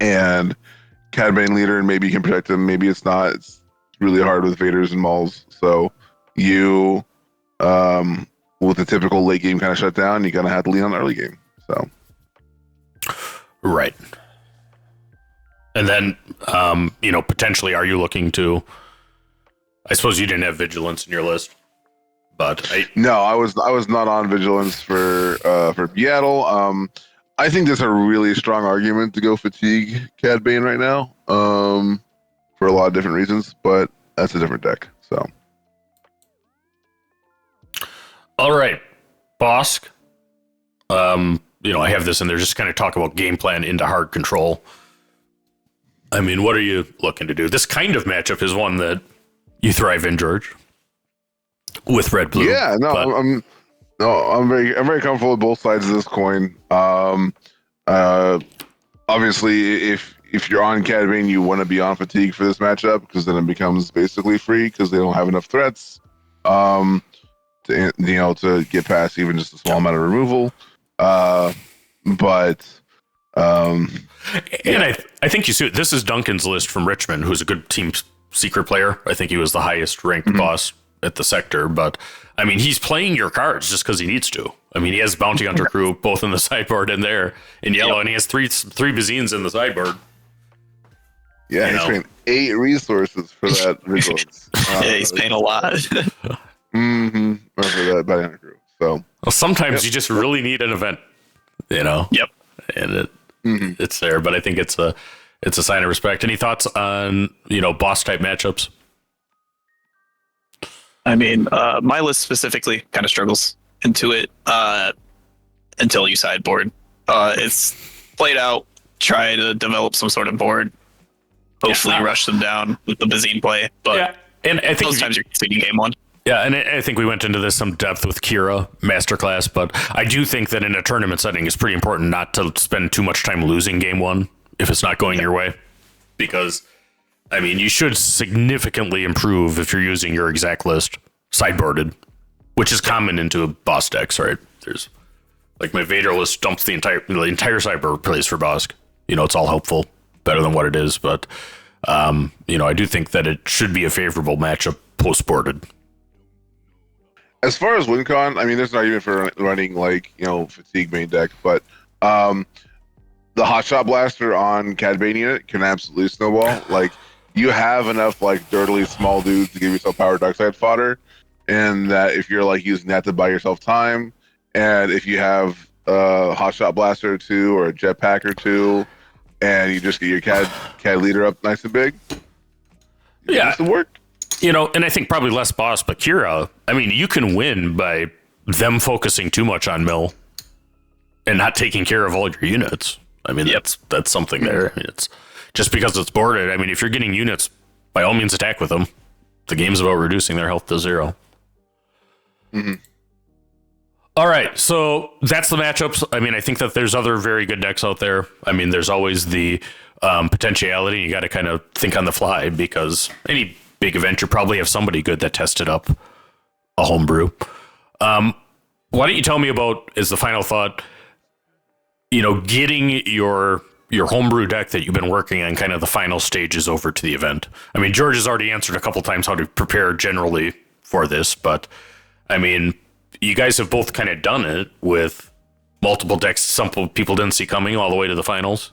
S3: And Cadbane leader, and maybe you can protect him, maybe it's not. It's really hard with Vaders and Mauls. So you, with the typical late game kind of shutdown, you're going to have to lean on the early game. So.
S1: Right. And then, potentially, are you looking to? I suppose you didn't have Vigilance in your list, but
S3: no, I was not on Vigilance for BIATL. I think there's a really strong argument to go Fatigue Cadbane right now, for a lot of different reasons, but that's a different deck. So,
S1: all right, Bosk. I have this in there. Just kind of talk about game plan into hard control. I mean, what are you looking to do? This kind of matchup is one that you thrive in, George, with red blue.
S3: Yeah, no, I'm very comfortable with both sides of this coin. Obviously, if you're on Cadbane, you want to be on Fatigue for this matchup because then it becomes basically free because they don't have enough threats to get past even just a small amount of removal.
S1: I think you see this is Duncan's list from Richmond, who's a good team secret player. I think he was the highest ranked boss at the sector, but I mean, he's playing your cards just because he needs to. I mean, he has Bounty Hunter crew both in the sideboard and there in yellow, and he has three Bazines in the sideboard.
S3: Yeah, he's paying 8 resources for that vigilance.
S2: Yeah, he's paying a lot.
S3: For that Bounty Hunter crew. So
S1: sometimes you just really need an event,
S2: Yep.
S1: And it's there, but I think it's a sign of respect. Any thoughts on boss type matchups?
S2: I mean, my list specifically kind of struggles into it until you sideboard. It's played out, try to develop some sort of board, hopefully rush them down with the Bazine play. But
S1: and I think
S2: most times you're conceding game one.
S1: Yeah, and I think we went into this some depth with Kira Masterclass, but I do think that in a tournament setting, it's pretty important not to spend too much time losing game one if it's not going your way. Because, I mean, you should significantly improve if you're using your exact list sideboarded, which is common into boss decks, right? There's, like, my Vader list dumps the entire sideboard plays for Bosk. It's all helpful, better than what it is, but, I do think that it should be a favorable matchup post-boarded.
S3: As far as WinCon, I mean, there's an argument for running Fatigue main deck, but the Hotshot Blaster on Cadbane unit can absolutely snowball. Like, you have enough dirtily small dudes to give yourself power darkside fodder, and that if you're using that to buy yourself time, and if you have a Hotshot Blaster or 2 or a Jetpack or 2, and you just get your Cad leader up nice and big, it's the work.
S1: And I think probably less boss, but Kira, I mean, you can win by them focusing too much on mill and not taking care of all your units. I mean, that's something there. It's just because it's boarded. I mean, if you're getting units, by all means attack with them. The game's about reducing their health to 0. All right, so that's the matchups. I mean, I think that there's other very good decks out there. I mean, there's always the potentiality. You got to kind of think on the fly because any big event, you probably have somebody good that tested up a homebrew. Why don't you tell me about, as the final thought, getting your homebrew deck that you've been working on kind of the final stages over to the event. I mean, George has already answered a couple times how to prepare generally for this, but I mean, you guys have both kind of done it with multiple decks some people didn't see coming all the way to the finals.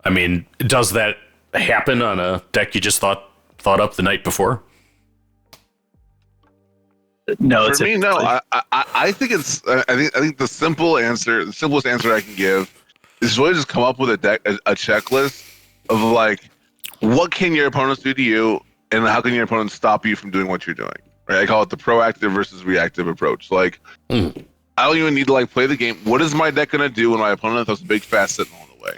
S1: I mean, does that happen on a deck you just thought up the night before?
S2: No,
S3: for me, no. I think it's. I think the simplest answer I can give is really just come up with a checklist of what can your opponents do to you, and how can your opponents stop you from doing what you're doing. Right? I call it the proactive versus reactive approach. I don't even need to play the game. What is my deck gonna do when my opponent throws a big fast Sentinel in the way?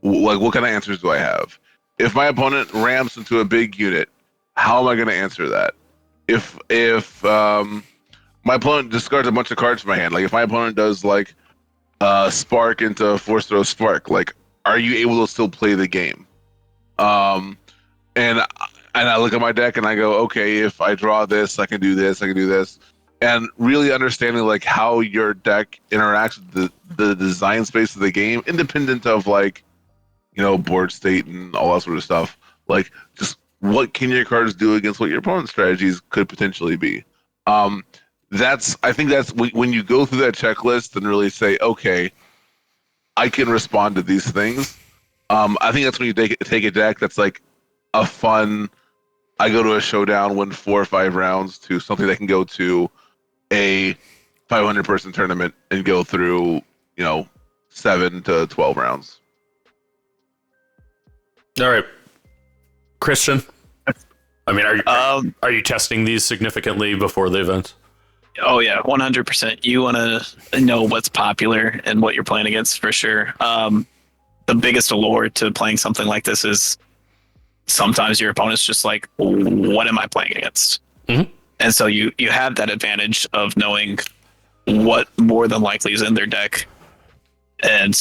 S3: What kind of answers do I have? If my opponent ramps into a big unit, how am I going to answer that? If my opponent discards a bunch of cards from my hand, if my opponent does Spark into Force Throw Spark. Like, are you able to still play the game? And I look at my deck and I go, okay, if I draw this, I can do this, I can do this, and really understanding like how your deck interacts with the design space of the game, independent of like, board state and all that sort of stuff. Like, just what can your cards do against what your opponent's strategies could potentially be. I think that's when you go through that checklist and really say, okay, I can respond to these things. I think that's when you take a deck that's like a fun. I go to a showdown, win 4 or 5 rounds, to something that can go to a 500-person tournament and go through, 7 to 12 rounds.
S1: All right, Christian. I mean, are you testing these significantly before the event?
S2: Oh yeah, 100%. You want to know what's popular and what you're playing against for sure. The biggest allure to playing something like this is sometimes your opponent's just like, what am I playing against?
S1: Mm-hmm.
S2: And so you have that advantage of knowing what more than likely is in their deck. And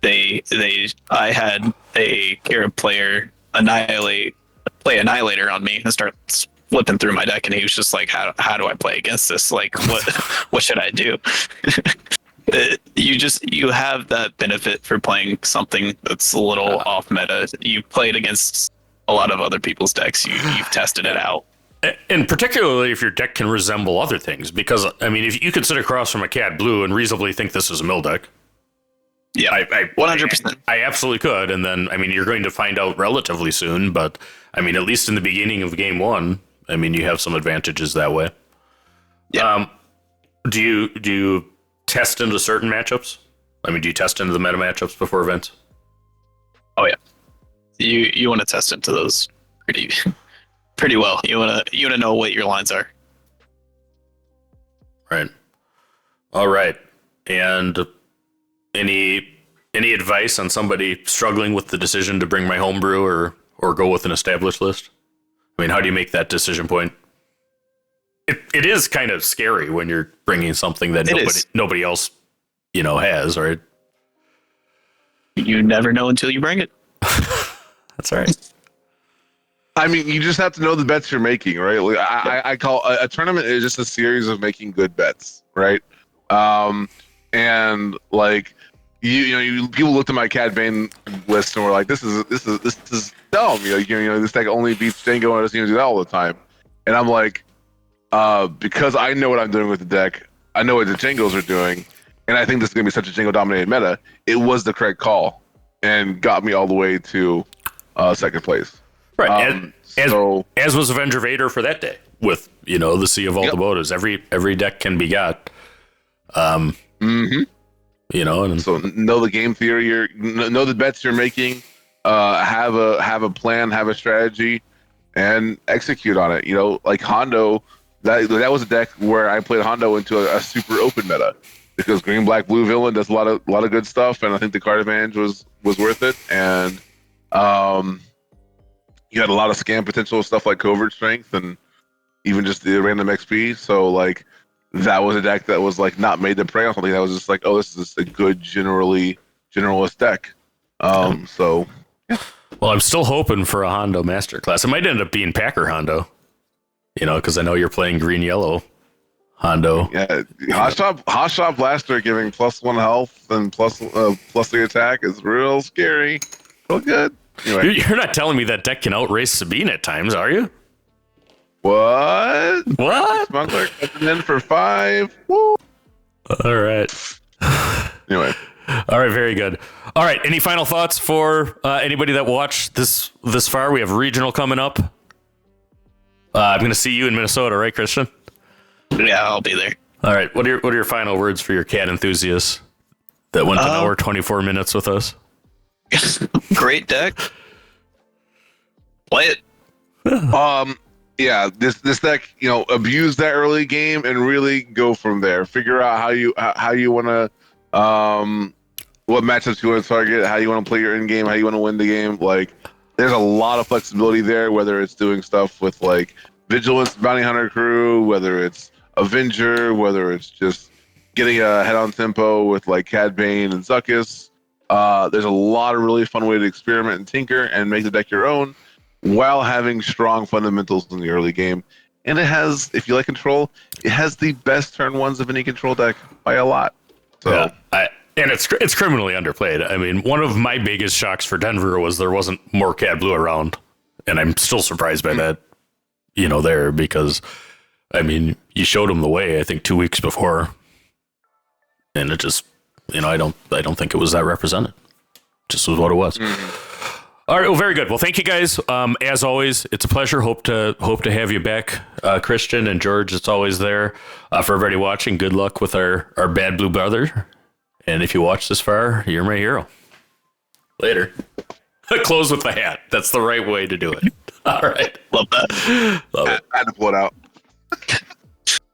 S2: I had a Kira player play Annihilator on me and start flipping through my deck, and he was just like, how do I play against this? Like, what should I do? You have that benefit for playing something that's a little off meta. You played against a lot of other people's decks. You've tested it out.
S1: And particularly if your deck can resemble other things, because I mean, if you could sit across from a Cat Blue and reasonably think this is a mill deck.
S2: Yeah, I 100%.
S1: I absolutely could. And then, I mean, you're going to find out relatively soon, but I mean, at least in the beginning of game 1, I mean, you have some advantages that way.
S2: Yeah.
S1: Do you test into certain matchups? I mean, do you test into the meta matchups before events?
S2: Oh yeah. You want to test into those pretty well. You want to know what your lines are.
S1: Right. All right. And any advice on somebody struggling with the decision to bring my homebrew or go with an established list? I mean, how do you make that decision point? It is kind of scary when you're bringing something that nobody else, has, right?
S2: You never know until you bring it.
S1: That's all right.
S3: I mean, you just have to know the bets you're making, right? Like, I call a tournament is just a series of making good bets, right? And like people looked at my Cadbane list and were like, this is dumb. This deck only beats Jango and it doesn't even do that all the time. And I'm like, because I know what I'm doing with the deck, I know what the Jangos are doing, and I think this is gonna be such a Jango dominated meta. It was the correct call and got me all the way to second place.
S1: Right. As was Avenger Vader for that day with, the Sea of all the Bodas. Every deck can be got. And
S3: so know the game theory, know the bets you're making, have a plan, have a strategy, and execute on it. Like Hondo, that was a deck where I played Hondo into a super open meta because green, black, blue villain does a lot of good stuff, and I think the card advantage was worth it. And you had a lot of scam potential stuff like covert strength and even just the random XP. So like that was a deck that was like not made to prey on something. That was just like, oh, this is a good generalist deck. So yeah.
S1: Well, I'm still hoping for a Hondo Masterclass. It might end up being Packer Hondo, because I know you're playing green yellow Hondo.
S3: Yeah, Hot Shot Blaster giving +1 health and +3 attack is real scary. Real good. Anyway.
S1: You're not telling me that deck can outrace Sabine at times, are you?
S3: What? Smuggler coming in for 5. Woo.
S1: All right.
S3: Anyway.
S1: All right, very good. All right, any final thoughts for anybody that watched this far? We have regional coming up. I'm going to see you in Minnesota, right, Christian?
S2: Yeah, I'll be there.
S1: All right, what are your final words for your cat enthusiasts that went an hour 24 minutes with us?
S2: Great deck. Play it.
S3: Yeah, this deck, abuse that early game and really go from there. Figure out how you want to, what matchups you want to target, how you want to play your end game, how you want to win the game. Like, there's a lot of flexibility there. Whether it's doing stuff with like Vigilance, Bounty Hunter crew, whether it's Avenger, whether it's just getting a head on tempo with like Cadbane and Zuckuss. There's a lot of really fun way to experiment and tinker and make the deck your own while having strong fundamentals in the early game. And it has, if you like control, it has the best turn ones of any control deck by a lot. So
S1: and it's criminally underplayed. I mean, one of my biggest shocks for Denver was there wasn't more Cad Blue around, and I'm still surprised by that. There because, I mean, you showed them the way. I think 2 weeks before, and it just, I don't think it was that represented. Just was what it was. All right. Well, very good. Well, thank you guys. As always, it's a pleasure. Hope to have you back, Christian and George. It's always there. For everybody watching, good luck with our bad blue brother. And if you watch this far, you're my hero. Later. Close with the hat. That's the right way to do it. All right.
S2: Love that.
S1: Love it.
S3: I had to pull it out.